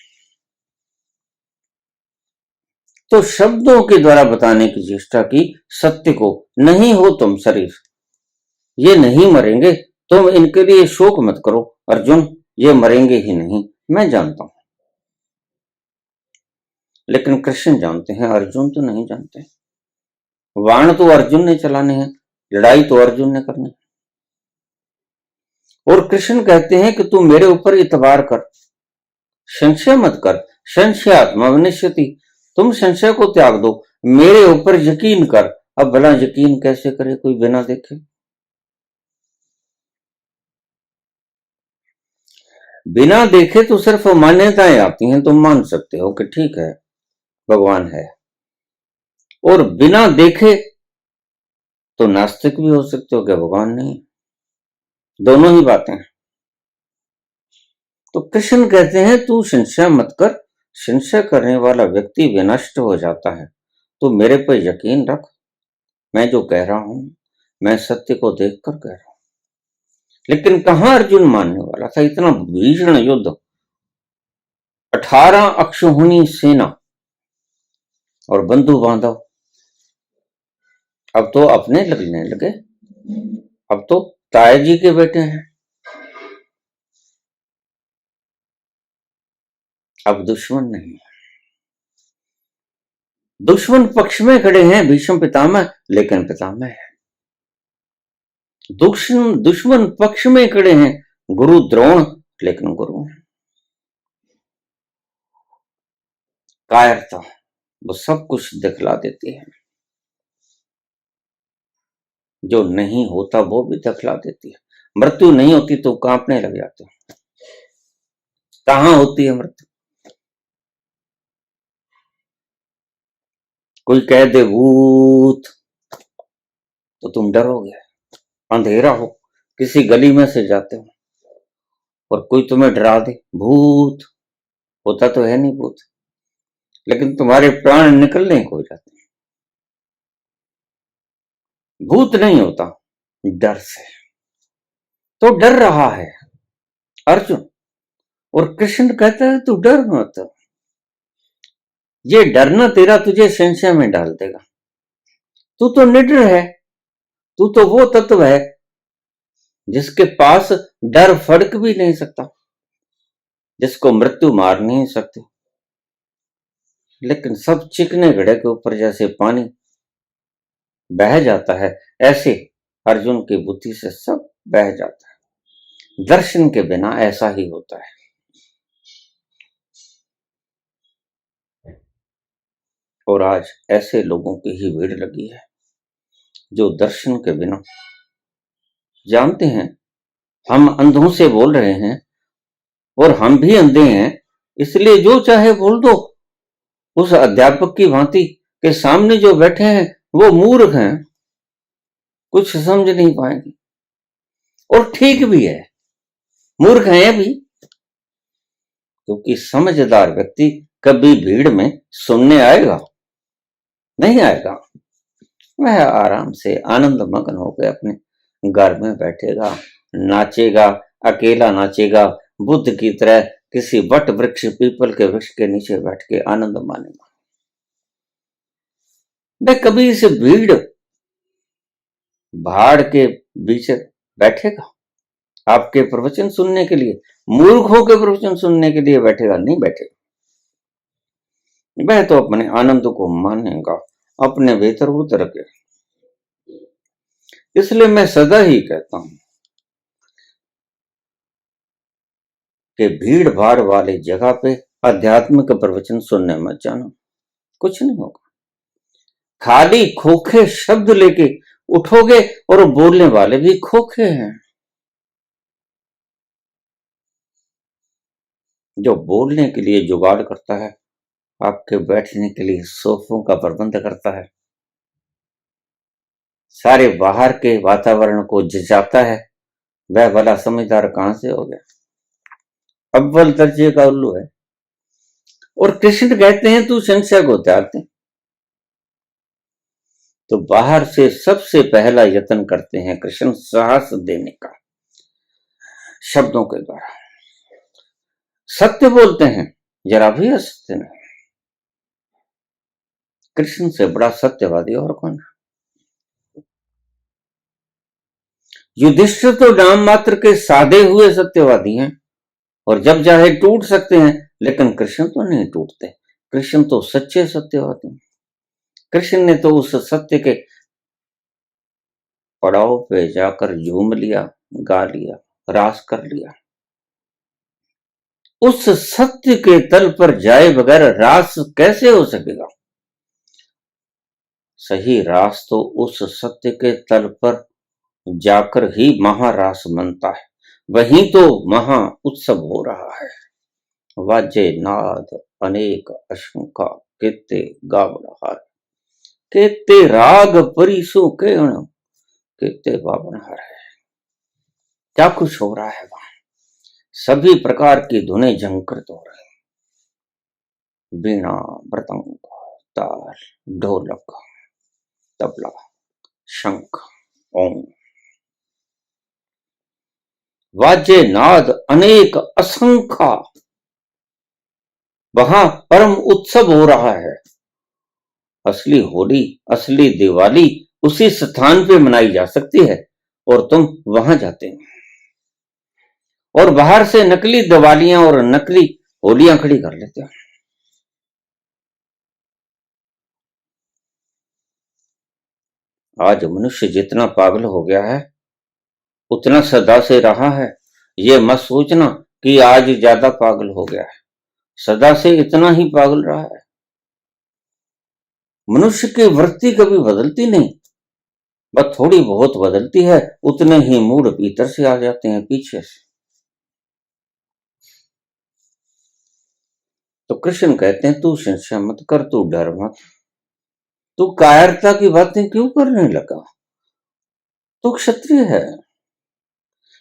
तो शब्दों के द्वारा बताने की चेष्टा की सत्य को। नहीं हो तुम शरीर, ये नहीं मरेंगे, तुम इनके लिए शोक मत करो अर्जुन, ये मरेंगे ही नहीं, मैं जानता हूं। लेकिन कृष्ण जानते हैं, अर्जुन तो नहीं जानते। बाण तो अर्जुन ने चलाने हैं, लड़ाई तो अर्जुन ने करनी है। और कृष्ण कहते हैं कि तू मेरे ऊपर इतबार कर, संशय मत कर। संशयात्मा विनश्यति, तुम संशय को त्याग दो, मेरे ऊपर यकीन कर। अब भला यकीन कैसे करे कोई बिना देखे? बिना देखे तो सिर्फ मान्यताएं आती हैं, तुम मान सकते हो कि ठीक है भगवान है, और बिना देखे तो नास्तिक भी हो सकते हो कि भगवान नहीं। दोनों ही बातें हैं। तो कृष्ण कहते हैं तू संशय मत कर, संशय करने वाला व्यक्ति विनष्ट हो जाता है। तो मेरे पर यकीन रख, मैं जो कह रहा हूं मैं सत्य को देखकर कह रहा हूं। लेकिन कहां अर्जुन मानने वाला था? इतना भीषण युद्ध, 18 अक्षौहिणी सेना और बंधु बांधव। अब तो अपने लगने लगे, अब तो ताया जी के बेटे हैं, अब दुश्मन नहीं है। दुश्मन पक्ष में खड़े हैं भीष्म पितामह, लेकिन पितामह है। दुश्मन पक्ष में खड़े हैं गुरु द्रोण, लेकिन गुरु है। कायरता वो सब कुछ दिखला देती है, जो नहीं होता वो भी दिखला देती है। मृत्यु नहीं होती तो कांपने लग जाते हैं। कहां होती है मृत्यु? कोई कह दे भूत तो तुम डरोगे। अंधेरा हो, किसी गली में से जाते हो और कोई तुम्हें डरा दे, भूत, होता तो है नहीं भूत, लेकिन तुम्हारे प्राण निकलने को हो जाते हैं। भूत नहीं होता, डर से। तो डर रहा है अर्जुन, और कृष्ण कहता है तू डर मत। ये डरना तेरा तुझे संशय में डाल देगा। तू तो निडर है, तू तो वो तत्व है जिसके पास डर फड़क भी नहीं सकता, जिसको मृत्यु मार नहीं सकती। लेकिन सब चिकने घड़े के ऊपर जैसे पानी बह जाता है, ऐसे अर्जुन की बुद्धि से सब बह जाता है। दर्शन के बिना ऐसा ही होता है। और आज ऐसे लोगों की ही भीड़ लगी है जो दर्शन के बिना जानते हैं हम अंधों से बोल रहे हैं और हम भी अंधे हैं, इसलिए जो चाहे बोल दो। उस अध्यापक की भांति के सामने जो बैठे हैं वो मूर्ख हैं, कुछ समझ नहीं पाएंगे। और ठीक भी है, मूर्ख हैं भी, क्योंकि समझदार व्यक्ति कभी भीड़ में सुनने आएगा नहीं आएगा। वह आराम से आनंद मग्न होकर अपने घर में बैठेगा, नाचेगा, अकेला नाचेगा, बुद्ध की तरह किसी वट वृक्ष, पीपल के वृक्ष के नीचे बैठ के आनंद मानेगा। वह कभी इस भीड़ भाड़ के बीच बैठेगा आपके प्रवचन सुनने के लिए, मूर्खों के प्रवचन सुनने के लिए बैठेगा? नहीं बैठेगा। वह तो अपने आनंद को मानेगा, अपने भीतर उतर के। इसलिए मैं सदा ही कहता हूं कि भीड़ भाड़ वाली जगह पे आध्यात्मिक प्रवचन सुनने मत जाना, कुछ नहीं होगा। खाली खोखे शब्द लेके उठोगे और बोलने वाले भी खोखे हैं। जो बोलने के लिए जुगाड़ करता है, आपके बैठने के लिए सोफों का प्रबंध करता है, सारे बाहर के वातावरण को जचाता है, वह भला समझदार कहां से हो गया? अव्वल दर्जे का उल्लू है। और कृष्ण कहते हैं तू संशय को त्याग दे। तो बाहर से सबसे पहला यत्न करते हैं कृष्ण साहस देने का, शब्दों के द्वारा। सत्य बोलते हैं, जरा भी असत्य नहीं। कृष्ण से बड़ा सत्यवादी और कौन है? युधिष्ठिर तो नाम मात्र के साधे हुए सत्यवादी हैं और जब चाहे टूट सकते हैं, लेकिन कृष्ण तो नहीं टूटते। कृष्ण तो सच्चे सत्यवादी हैं। कृष्ण ने तो उस सत्य के पड़ाव पे जाकर झूम लिया, गा लिया, रास कर लिया। उस सत्य के तल पर जाए बगैर रास कैसे हो सकेगा? सही रास तो उस सत्य के तल पर जाकर ही महारास बनता है। वहीं तो महा उत्सव हो रहा है। वाजे नाद अनेक अशंका केते गावनहार, केते राग परिसु केण, केते बावनहार है। क्या कुछ हो रहा है वहां? सभी प्रकार की धुनें झंकृत हो रही, वीणा, मृदंग, ताल, ढोलक, तबला, शंख, ओम। वाद्य नाद अनेक असंख्य, वहां परम उत्सव हो रहा है। असली होली, असली दिवाली उसी स्थान पे मनाई जा सकती है और तुम वहां जाते हो और बाहर से नकली दिवालियां और नकली होलियां खड़ी कर लेते हो। आज मनुष्य जितना पागल हो गया है उतना सदा से रहा है। ये मत सोचना कि आज ज्यादा पागल हो गया है, सदा से इतना ही पागल रहा है। मनुष्य की वृत्ति कभी बदलती नहीं, बस थोड़ी बहुत बदलती है, उतने ही मूड भीतर से आ जाते हैं पीछे से। तो कृष्ण कहते हैं तू संशय मत कर, तू डर मत, तू कायरता की बातें क्यों करने लगा, तू क्षत्रिय है।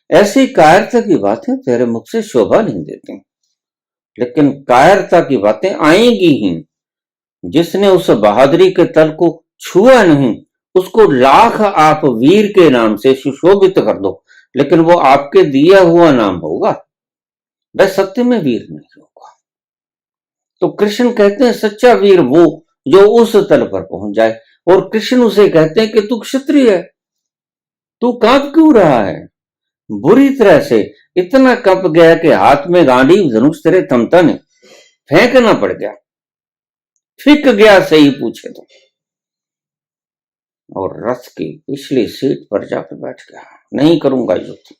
ऐसी कायरता की बातें तेरे मुख से शोभा नहीं देती, लेकिन कायरता की बातें आएंगी ही। जिसने उस बहादुरी के तल को छुआ नहीं उसको लाख आप वीर के नाम से सुशोभित कर दो, लेकिन वो आपके दिया हुआ नाम होगा, वह सत्य में वीर नहीं होगा। तो कृष्ण कहते हैं सच्चा वीर वो जो उस तल पर पहुंच जाए, और कृष्ण उसे कहते हैं कि तू क्षत्रिय है, तू कांप क्यों रहा है, बुरी तरह से इतना कंप गया कि हाथ में गांडीव धनुष तेरे थमता नहीं, फेंकना पड़ गया, फिक गया सही पूछे तो, और रथ की पिछली सीट पर जाकर बैठ गया। नहीं करूंगा युद्ध,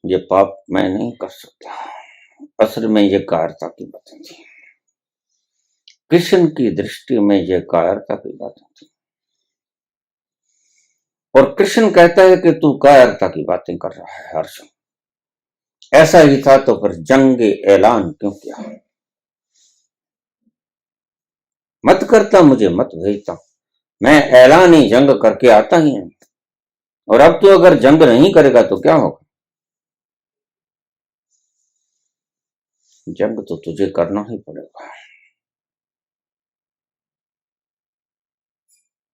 ये पाप मैं नहीं कर सकता। असल में ये कायरता की बातें थी, कृष्ण की दृष्टि में ये कायरता की बातें थी। और कृष्ण कहता है कि तू कायरता की बातें कर रहा है अर्जुन, ऐसा ही था तो फिर जंग ऐलान क्यों किया, मत करता, मुझे मत भेजता, मैं ऐलान ही जंग करके आता ही नहीं। और अब तो अगर जंग नहीं करेगा तो क्या होगा, जंग तो तुझे करना ही पड़ेगा।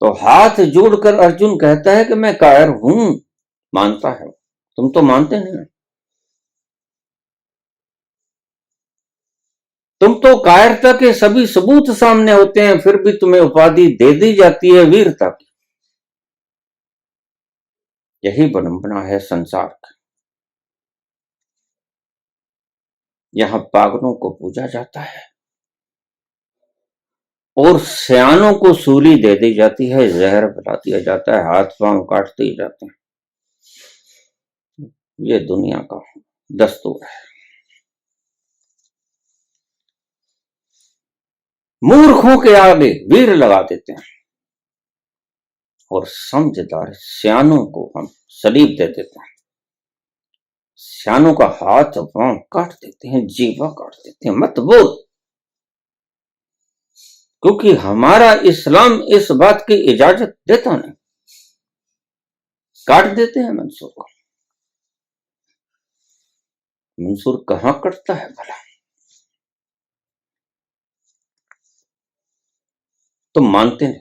तो हाथ जोड़कर अर्जुन कहता है कि मैं कायर हूं, मानता है, तुम तो मानते नहीं, तुम तो कायरता के सभी सबूत सामने होते हैं, फिर भी तुम्हें उपाधि दे दी जाती है वीरता की। यही विडंबना है संसार की। यहां पागलों को पूजा जाता है और सयानों को सूली दे दी जाती है, जहर पिला दिया जाता है, हाथ पांव काट दिए जाते हैं। ये दुनिया का दस्तूर है। मूर्खों के आगे वीर लगा देते हैं और समझदार सयानों को हम सलीब दे देते हैं, सयानों का हाथ पांव काट देते हैं, जीवा काट देते हैं। मत बोल, क्योंकि हमारा इस्लाम इस बात की इजाजत देता नहीं। काट देते हैं मंसूर को, मंसूर कहां कटता है भला। तुम मानते नहीं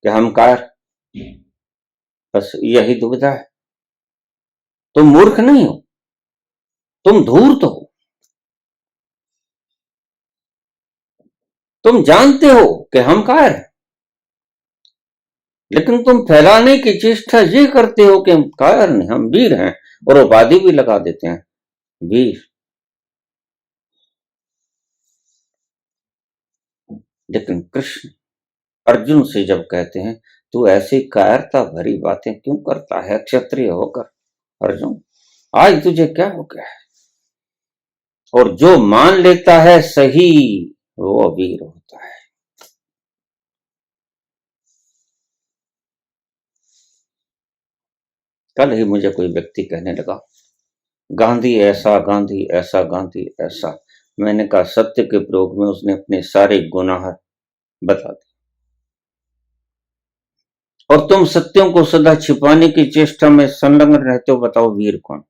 कि हम कार, बस यही दुविधा है। तुम मूर्ख नहीं हो, तुम धूर्त हो, तुम जानते हो कि हम कार हैं, लेकिन तुम फैलाने की चेष्टा ये करते हो कि हम कायर नहीं, हम वीर हैं, और उपाधि भी लगा देते हैं वीर। लेकिन कृष्ण अर्जुन से जब कहते हैं तू ऐसी कायरता भरी बातें क्यों करता है क्षत्रिय होकर, अर्जुन आज तुझे क्या हो गया है। और जो मान लेता है सही वो वीर होता है। कल ही मुझे कोई व्यक्ति कहने लगा गांधी ऐसा, गांधी ऐसा, गांधी ऐसा। मैंने कहा सत्य के प्रयोग में उसने अपने सारे गुनाह बता दिए, और तुम सत्यों को सदा छिपाने की चेष्टा में संलग्न रहते हो। बताओ वीर कौन,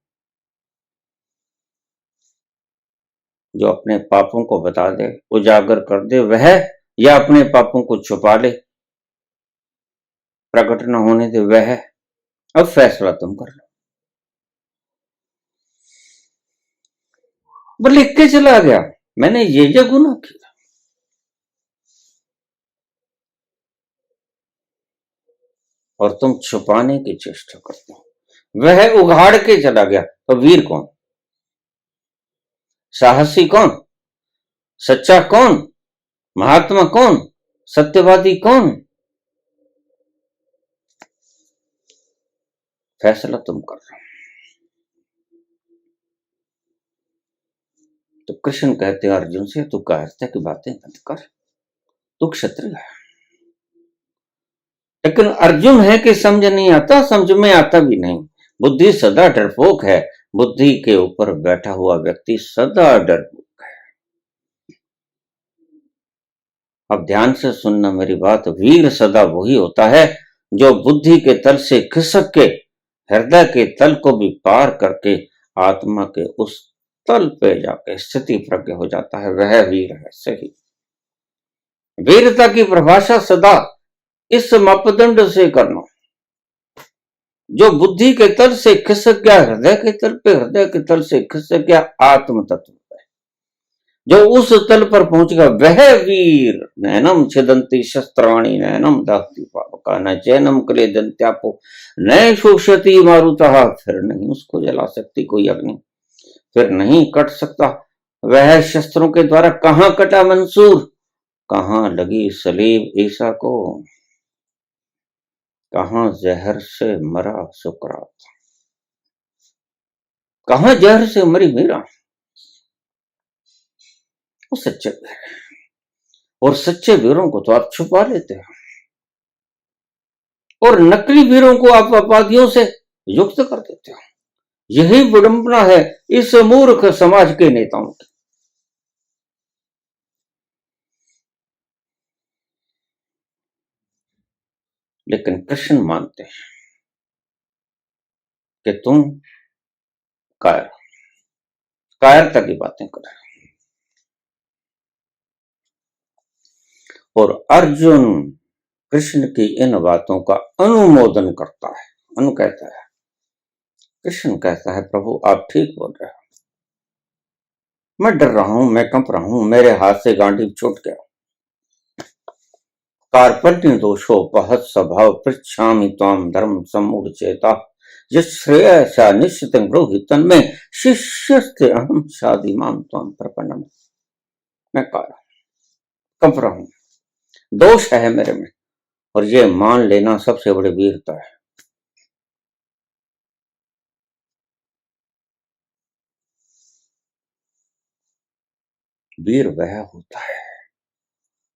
जो अपने पापों को बता दे, उजागर कर दे वह, या अपने पापों को छुपा ले, प्रकट न होने दे वह। अब फैसला तुम कर लो। वो लिख के चला गया मैंने ये गुनाह किया। और तुम छुपाने की चेष्टा करते हो। वह उघाड़ के चला गया तो वीर कौन, साहसी कौन, सच्चा कौन, महात्मा कौन, सत्यवादी कौन? फैसला तुम कर रहे हो। तो कृष्ण कहते हैं अर्जुन से, तू कायरता की बातें मत कर, तू क्षत्रिय है। लेकिन अर्जुन है कि समझ नहीं आता, समझ में आता भी नहीं। बुद्धि सदा डरपोक है, बुद्धि के ऊपर बैठा हुआ व्यक्ति सदा डरपोक है। अब ध्यान से सुनना मेरी बात, वीर सदा वही होता है जो बुद्धि के तल से खिसक के हृदय के तल को भी पार करके आत्मा के उस तल पे जाके स्थिति प्रज्ञ हो जाता है, वह वीर है। सही वीरता की परिभाषा सदा इस मापदंड से करना, जो बुद्धि के तल से खिसक गया हृदय के तल पे, हृदय के तल से खिसक गया आत्म तत्व पे, जो उस तल पर पहुंच गया वह वीर। नैनम छिदंती शस्त्राणी नैनम दाहती पावका न चैनम कले दंत्यापो न शोषती मारुतः, फिर नहीं उसको जला सकती कोई अग्नि, फिर नहीं कट सकता वह शस्त्रों के द्वारा। कहां कटा मंसूर, कहां लगी सलीब ईसा को, कहां जहर से मरा सुकरात, कहां जहर से मरी मीरा। वो सच्चे वीर है, और सच्चे वीरों को तो आप छुपा लेते हो, और नकली वीरों को आप उपाधियों से युक्त कर देते हो। यही विडंबना है इस मूर्ख समाज के नेताओं की। लेकिन कृष्ण मानते हैं कि तुम कायर, कायरता की बातें कर रहे हो। और अर्जुन कृष्ण की इन बातों का अनुमोदन करता है, अनु कहता है। कृष्ण कहता है प्रभु आप ठीक बोल रहे हो, मैं डर रहा हूं, मैं कंप रहा हूं, मेरे हाथ से गांडीव छूट गया। कार्पण्य दोषोपहत स्वभाव पृच्छामि त्वाम धर्म सम्मूढ़ चेता, श्रेयसा निश्चित ब्रूहि में शिष्यस्ते अहम शादीमान त्वाम प्रपन्नम। मैं कंप रहा हूं, दोष है मेरे में, और ये मान लेना सबसे बड़ी वीरता है। वीर वह होता है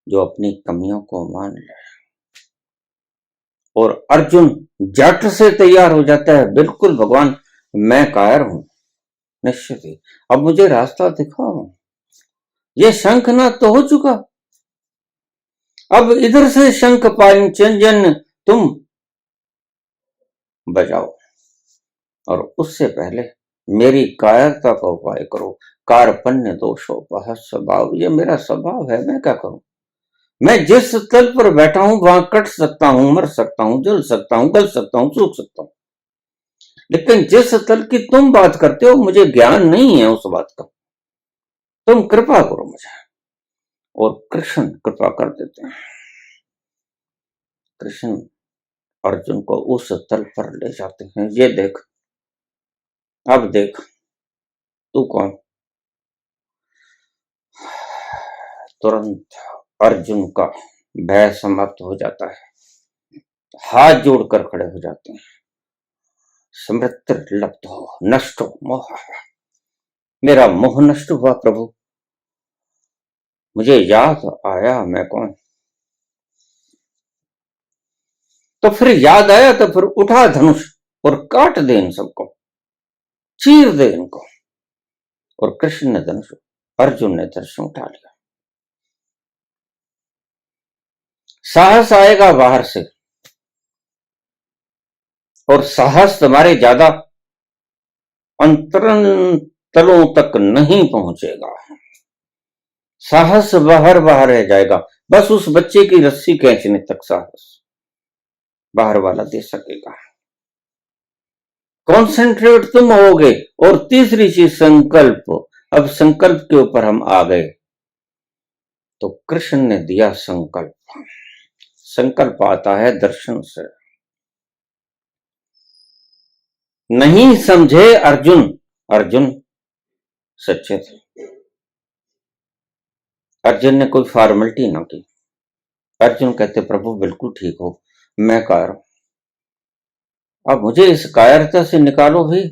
जो अपनी कमियों को मान ले। और अर्जुन जट से तैयार हो जाता है, बिल्कुल भगवान मैं कायर हूं, निश्चित ही अब मुझे रास्ता दिखाओ। ये शंखनाद तो हो चुका, अब इधर से शंख पांचजन्य तुम बजाओ, और उससे पहले मेरी कायरता का उपाय करो। कार्पण्य दोषोपहत स्वभाव, ये मेरा स्वभाव है, मैं क्या करूं। मैं जिस तल पर बैठा हूं वहां कट सकता हूं, मर सकता हूं, जल सकता हूं, गल सकता हूं, सूख सकता हूं, लेकिन जिस तल की तुम बात करते हो मुझे ज्ञान नहीं है उस बात का, तुम कृपा करो मुझे। और कृष्ण कृपा कर देते हैं। कृष्ण अर्जुन को उस तल पर ले जाते हैं। ये देख, अब देख तू कौन। तुरंत अर्जुन का भय समाप्त हो जाता है, हाथ जोड़कर खड़े हो जाते हैं। समृत लब्ध हो, नष्ट हो मोह, मेरा मोह नष्ट हुआ प्रभु, मुझे याद आया मैं कौन। तो फिर याद आया तो फिर उठा धनुष और काट दे इन सबको, चीर दे इनको। और कृष्ण ने धनुष, अर्जुन ने धनुष उठा लिया। साहस आएगा बाहर से, और साहस तुम्हारे ज्यादा अंतरन तलों तक नहीं पहुंचेगा। साहस बाहर बाहर रह जाएगा, बस उस बच्चे की रस्सी खींचने तक साहस बाहर वाला दे सकेगा। कॉन्सेंट्रेट तुम होगे। और तीसरी चीज संकल्प। अब संकल्प के ऊपर हम आ गए, तो कृष्ण ने दिया संकल्प। संकल्प आता है दर्शन से। नहीं समझे अर्जुन, अर्जुन सच्चे थे। अर्जुन ने कोई फॉर्मेलिटी ना की। अर्जुन कहते प्रभु बिल्कुल ठीक हो, मैं कायर हूं, अब मुझे इस कायरता से निकालो भी।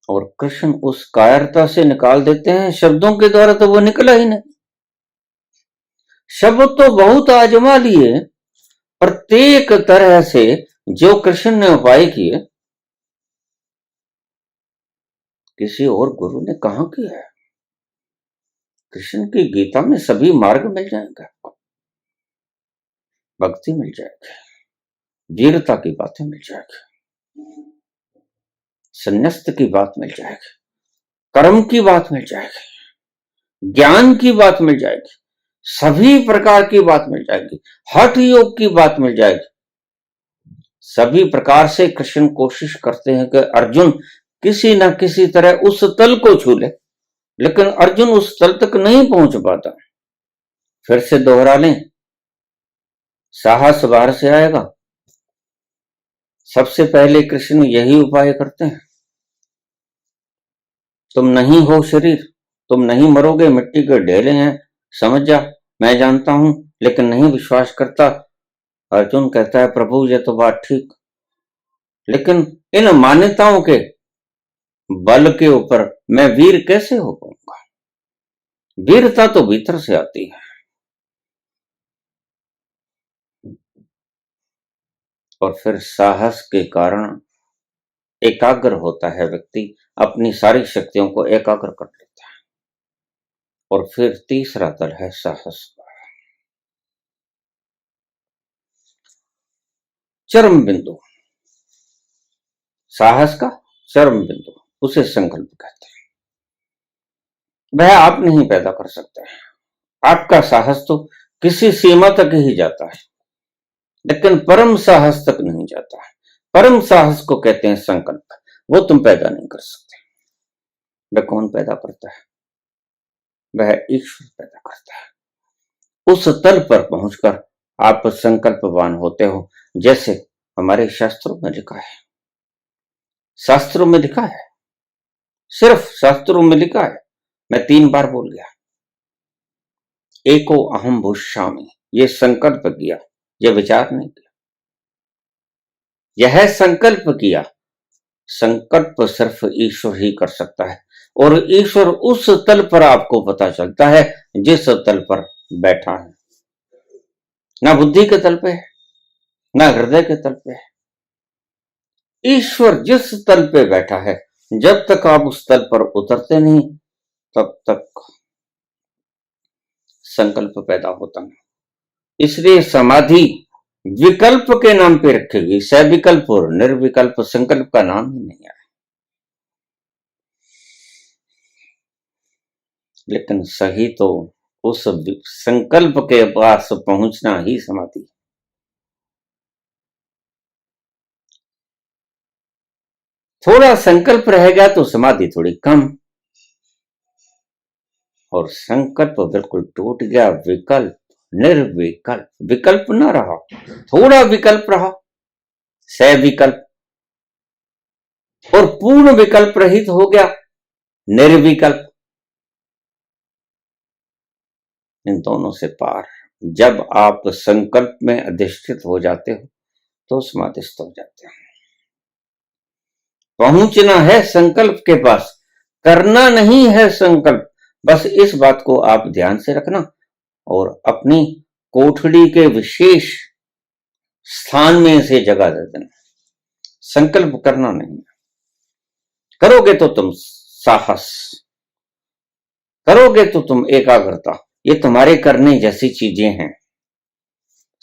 और कृष्ण उस कायरता से निकाल देते हैं शब्दों के द्वारा, तो वो निकला ही नहीं। शब्द तो बहुत आजमा लिए, प्रत्येक तरह से जो कृष्ण ने उपाय किए, किसी और गुरु ने कहां किया है। कृष्ण की गीता में सभी मार्ग मिल जाएंगे आपको, भक्ति मिल जाएगी, वीरता की बातें मिल जाएगी, संन्यास्त की बात मिल जाएगी, कर्म की बात मिल जाएगी, ज्ञान की बात मिल जाएगी, सभी प्रकार की बात मिल जाएगी, हठ योग की बात मिल जाएगी। सभी प्रकार से कृष्ण कोशिश करते हैं कि अर्जुन किसी न किसी तरह उस तल को छू ले, लेकिन अर्जुन उस तल तक नहीं पहुंच पाता। फिर से दोहरा लें, साहस बाहर से आएगा। सबसे पहले कृष्ण यही उपाय करते हैं, तुम नहीं हो शरीर, तुम नहीं मरोगे, मिट्टी के ढेले हैं, समझ जा, मैं जानता हूं, लेकिन नहीं विश्वास करता। अर्जुन कहता है प्रभु ये तो बात ठीक, लेकिन इन मान्यताओं के बल के ऊपर मैं वीर कैसे हो पाऊंगा। वीरता तो भीतर से आती है, और फिर साहस के कारण एकाग्र होता है व्यक्ति, अपनी सारी शक्तियों को एकाग्र कर लेता है। और फिर तीसरा तल है साहस का, चरम बिंदु, साहस का चरम बिंदु, उसे संकल्प कहते हैं। वह आप नहीं पैदा कर सकते हैं, आपका साहस तो किसी सीमा तक ही जाता है, लेकिन परम साहस तक नहीं जाता है। परम साहस को कहते हैं संकल्प, वो तुम पैदा नहीं कर सकते। वह कौन पैदा करता है? वह ईश्वर पैदा करता है। उस तल पर पहुंचकर आप संकल्पवान होते हो, जैसे हमारे शास्त्रों में लिखा है। शास्त्रों में लिखा है, सिर्फ शास्त्रों में लिखा है, मैं 3 बार बोल गया, एको अहम भूष्यामि, ये संकल्प किया, यह विचार नहीं किया, यह संकल्प किया। संकल्प सिर्फ ईश्वर ही कर सकता है, और ईश्वर उस तल पर आपको पता चलता है जिस तल पर बैठा है। ना बुद्धि के तल पे है, ना हृदय के तल पे है। ईश्वर जिस तल पे बैठा है, जब तक आप उस तल पर उतरते नहीं, तब तक संकल्प पैदा होता नहीं। इसलिए समाधि विकल्प के नाम पे रखेगी, सविकल्प और निर्विकल्प संकल्प का नाम ही नहीं आया। लेकिन सही तो उस संकल्प के पास पहुंचना ही समाधि। थोड़ा संकल्प रहेगा तो समाधि थोड़ी कम, और संकल्प बिल्कुल टूट गया, विकल्प, निर्विकल्प, विकल्प ना रहा, थोड़ा विकल्प रहा, सविकल्प, और पूर्ण विकल्प रहित हो गया, निर्विकल्प। इन दोनों से पार जब आप संकल्प में अधिष्ठित हो जाते हो, तो समाधिस्थ हो जाते हो। पहुंचना है संकल्प के पास, करना नहीं है संकल्प। बस इस बात को आप ध्यान से रखना, और अपनी कोठड़ी के विशेष स्थान में इसे जगह दे देना। संकल्प करना नहीं, करोगे तो तुम साहस, करोगे तो तुम एकाग्रता, ये तुम्हारे करने जैसी चीजें हैं।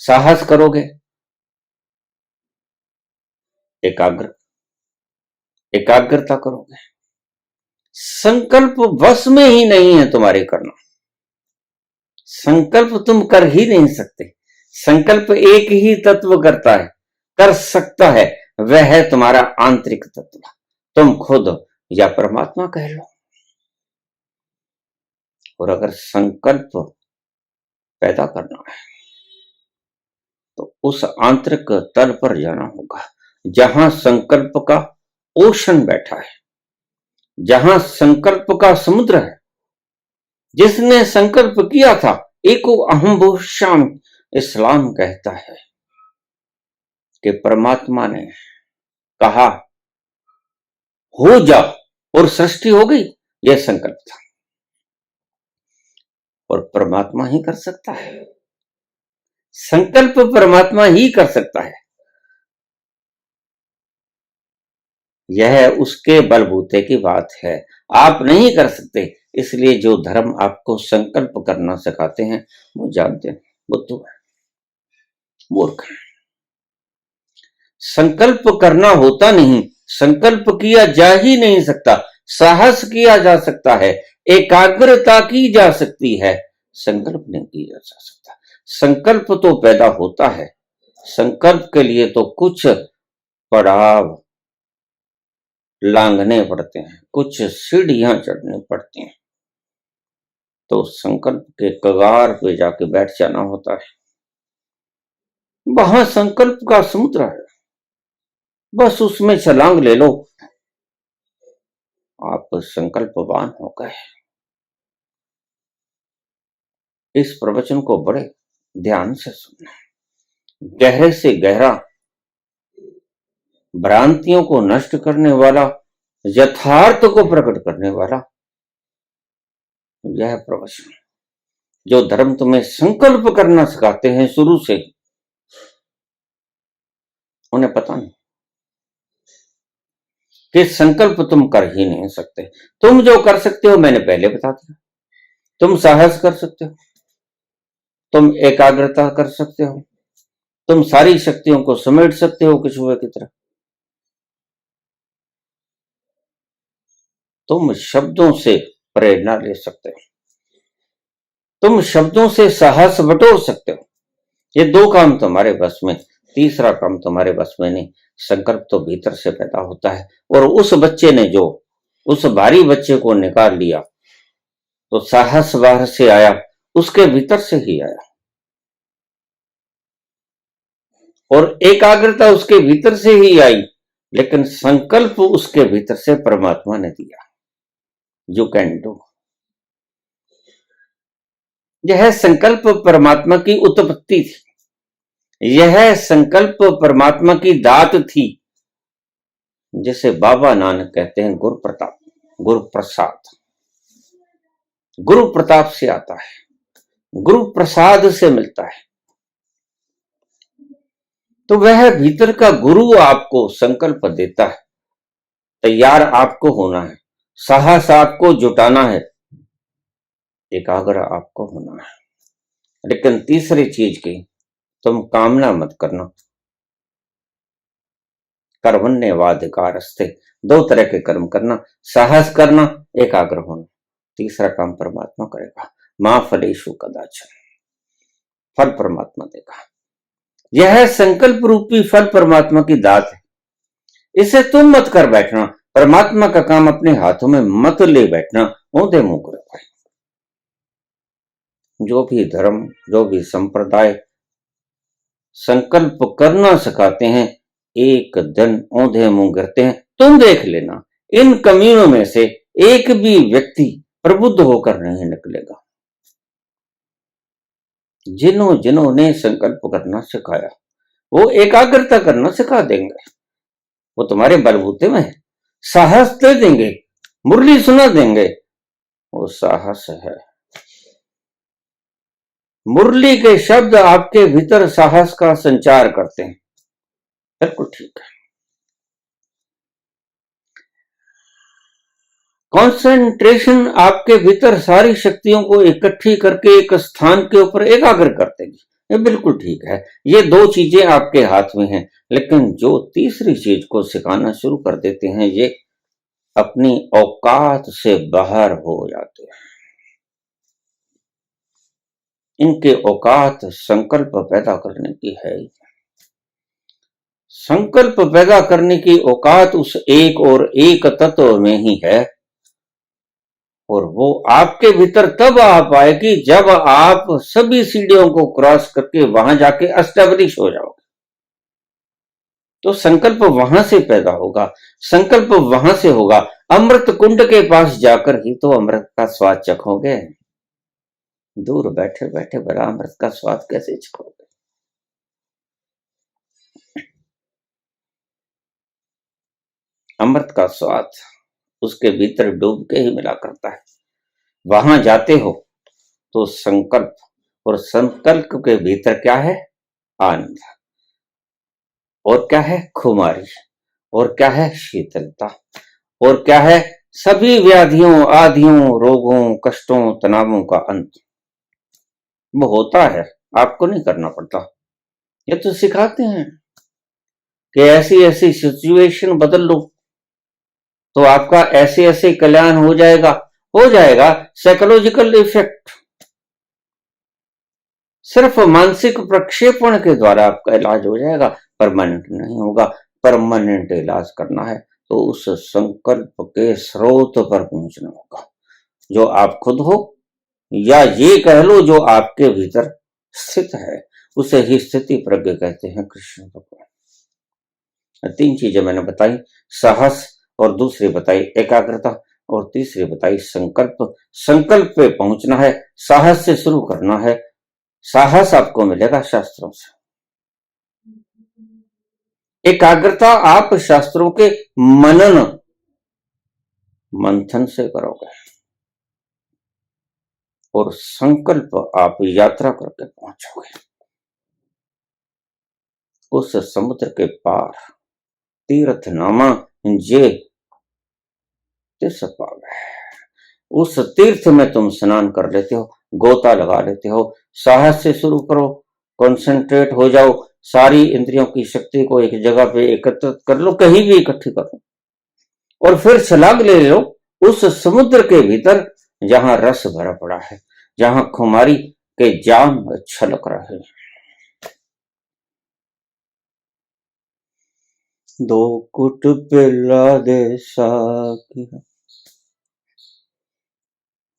साहस करोगे, एकाग्र, एकाग्रता करोगे। संकल्प वश में ही नहीं है तुम्हारे करना, संकल्प तुम कर ही नहीं सकते। संकल्प एक ही तत्व करता है, कर सकता है, वह है तुम्हारा आंतरिक तत्व, तुम खुद या परमात्मा कह लो। और अगर संकल्प पैदा करना है, तो उस आंतरिक तल पर जाना होगा, जहां संकल्प का ओशन बैठा है, जहां संकल्प का समुद्र है, जिसने संकल्प किया था, एको अहम बहुश्याम, इस्लाम कहता है कि परमात्मा ने कहा हो जा और सृष्टि हो गई, यह संकल्प था। और परमात्मा ही कर सकता है, संकल्प परमात्मा ही कर सकता है। यह उसके बलबूते की बात है, आप नहीं कर सकते। इसलिए जो धर्म आपको संकल्प करना सिखाते हैं वो जानते हैं बुद्धू है, मूर्ख है। संकल्प करना होता नहीं, संकल्प किया जा ही नहीं सकता। साहस किया जा सकता है, एकाग्रता की जा सकती है, संकल्प नहीं किया जा सकता। संकल्प तो पैदा होता है, संकल्प के लिए तो कुछ पड़ाव लांघने पड़ते हैं, कुछ सीढ़ियां चढ़नी पड़ती हैं, तो संकल्प के कगार पे जाके बैठ जाना होता है। वहां संकल्प का समुद्र है, बस उसमें छलांग ले लो, आप संकल्पवान हो गए। इस प्रवचन को बड़े ध्यान से सुनना, गहरे से गहरा, भ्रांतियों को नष्ट करने वाला, यथार्थ को प्रकट करने वाला यह प्रवचन। जो धर्म तुम्हें संकल्प करना सिखाते हैं शुरू से, उन्हें पता नहीं कि संकल्प तुम कर ही नहीं सकते। तुम जो कर सकते हो मैंने पहले बता दिया, तुम साहस कर सकते हो, तुम एकाग्रता कर सकते हो, तुम सारी शक्तियों को समेट सकते हो कछुए की तरह, तुम शब्दों से प्रेरणा ले सकते हो, तुम शब्दों से साहस बटोर सकते हो। ये दो काम तुम्हारे बस में, तीसरा काम तुम्हारे बस में नहीं। संकल्प तो भीतर से पैदा होता है, और उस बच्चे ने जो उस भारी बच्चे को निकाल लिया तो साहस बाहर से आया, उसके भीतर से ही आया, और एकाग्रता उसके भीतर से ही आई, लेकिन संकल्प उसके भीतर से परमात्मा ने दिया। You can do. यह संकल्प परमात्मा की उत्पत्ति थी, यह संकल्प परमात्मा की दात थी, जिसे बाबा नानक कहते हैं गुरु प्रताप, गुरु प्रसाद। गुरु प्रताप से आता है, गुरु प्रसाद से मिलता है। तो वह भीतर का गुरु आपको संकल्प देता है, तैयार आपको होना है, साहस आपको जुटाना है, एकाग्र आपको होना है। लेकिन तीसरी चीज की तुम कामना मत करना। कर्मण्येवाधिकारस्ते, दो तरह के कर्म करना, साहस करना, एकाग्र होना। तीसरा काम परमात्मा करेगा। मां फलेषु कदाचन, फल परमात्मा देगा। यह संकल्प रूपी फल परमात्मा की दात है, इसे तुम मत कर बैठना। परमात्मा का काम अपने हाथों में मत ले बैठना, औंधे मुंह करो। जो भी धर्म, जो भी संप्रदाय संकल्प करना सिखाते हैं, एक दिन औंधे मुंह गिरते हैं। तुम देख लेना, इन कमीनों में से एक भी व्यक्ति प्रबुद्ध होकर नहीं निकलेगा। जिन्होंने संकल्प करना सिखाया वो एकाग्रता करना सिखा देंगे, वो तुम्हारे बलबूते में है, साहस दे देंगे, मुरली सुना देंगे। वो साहस है, मुरली के शब्द आपके भीतर साहस का संचार करते हैं। बिल्कुल ठीक है। कंसंट्रेशन आपके भीतर सारी शक्तियों को इकट्ठी करके एक स्थान के ऊपर एकाग्र कर देगी, ये बिल्कुल ठीक है। ये दो चीजें आपके हाथ में हैं, लेकिन जो तीसरी चीज को सिखाना शुरू कर देते हैं, ये अपनी औकात से बाहर हो जाते हैं। इनके औकात संकल्प पैदा करने की है। संकल्प पैदा करने की औकात उस एक और एक तत्व में ही है, और वो आपके भीतर तब आ पाएगी जब आप सभी सीढ़ियों को क्रॉस करके वहां जाके एस्टेब्लिश हो जाओगे। तो संकल्प वहां से पैदा होगा, संकल्प वहां से होगा। अमृत कुंड के पास जाकर ही तो अमृत का स्वाद चखोगे। दूर बैठे बैठे भला अमृत का स्वाद कैसे चखोगे? अमृत का स्वाद उसके भीतर डूब के ही मिला करता है। वहां जाते हो तो संकल्प, और संकल्प के भीतर क्या है? आनंद। और क्या है? खुमारी। और क्या है? शीतलता। और क्या है? सभी व्याधियों, आधियों, रोगों, कष्टों, तनावों का अंत। वो होता है, आपको नहीं करना पड़ता। ये तो सिखाते हैं कि ऐसी ऐसी सिचुएशन बदल लो तो आपका ऐसे ऐसे कल्याण हो जाएगा। हो जाएगा साइकोलॉजिकल इफेक्ट। सिर्फ मानसिक प्रक्षेपण के द्वारा आपका इलाज हो जाएगा, परमानेंट नहीं होगा। परमानेंट इलाज करना है तो उस संकल्प के स्रोत पर पहुंचना होगा, जो आप खुद हो, या ये कह लो जो आपके भीतर स्थित है। उसे ही स्थिति प्रज्ञ कहते हैं कृष्ण भगवान। 3 चीजें मैंने बताई, साहस, और दूसरी बताई एकाग्रता, और तीसरी बताई संकल्प। संकल्प पे पहुंचना है, साहस से शुरू करना है। साहस आपको मिलेगा शास्त्रों से, एकाग्रता आप शास्त्रों के मनन मंथन से करोगे, और संकल्प आप यात्रा करके पहुंचोगे उस समुद्र के पार। तीर्थनामा जे तिस पावे। उस तीर्थ में तुम स्नान कर लेते हो, गोता लगा लेते हो। साहस से शुरू करो, कंसंट्रेट हो जाओ, सारी इंद्रियों की शक्ति को एक जगह पे एकत्रित कर लो, कहीं भी इकट्ठी करो, और फिर छलांग ले लो उस समुद्र के भीतर जहां रस भरा पड़ा है, जहां खुमारी के जाम छलक रहे हैं। 2 कुट पिला दे साकिया,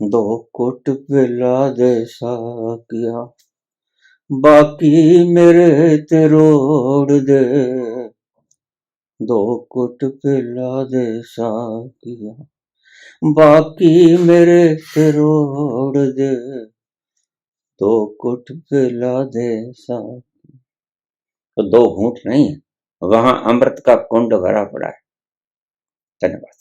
2 कुट पिला दे साकिया, बाकी मेरे ते रोड़ दे। 2 कुट पिला दे साकिया, बाकी मेरे ते रोड़ दे। 2 कुट पिला दे साकिया। तो 2 घूंट नहीं, वहां अमृत का कुंड भरा पड़ा है। धन्यवाद।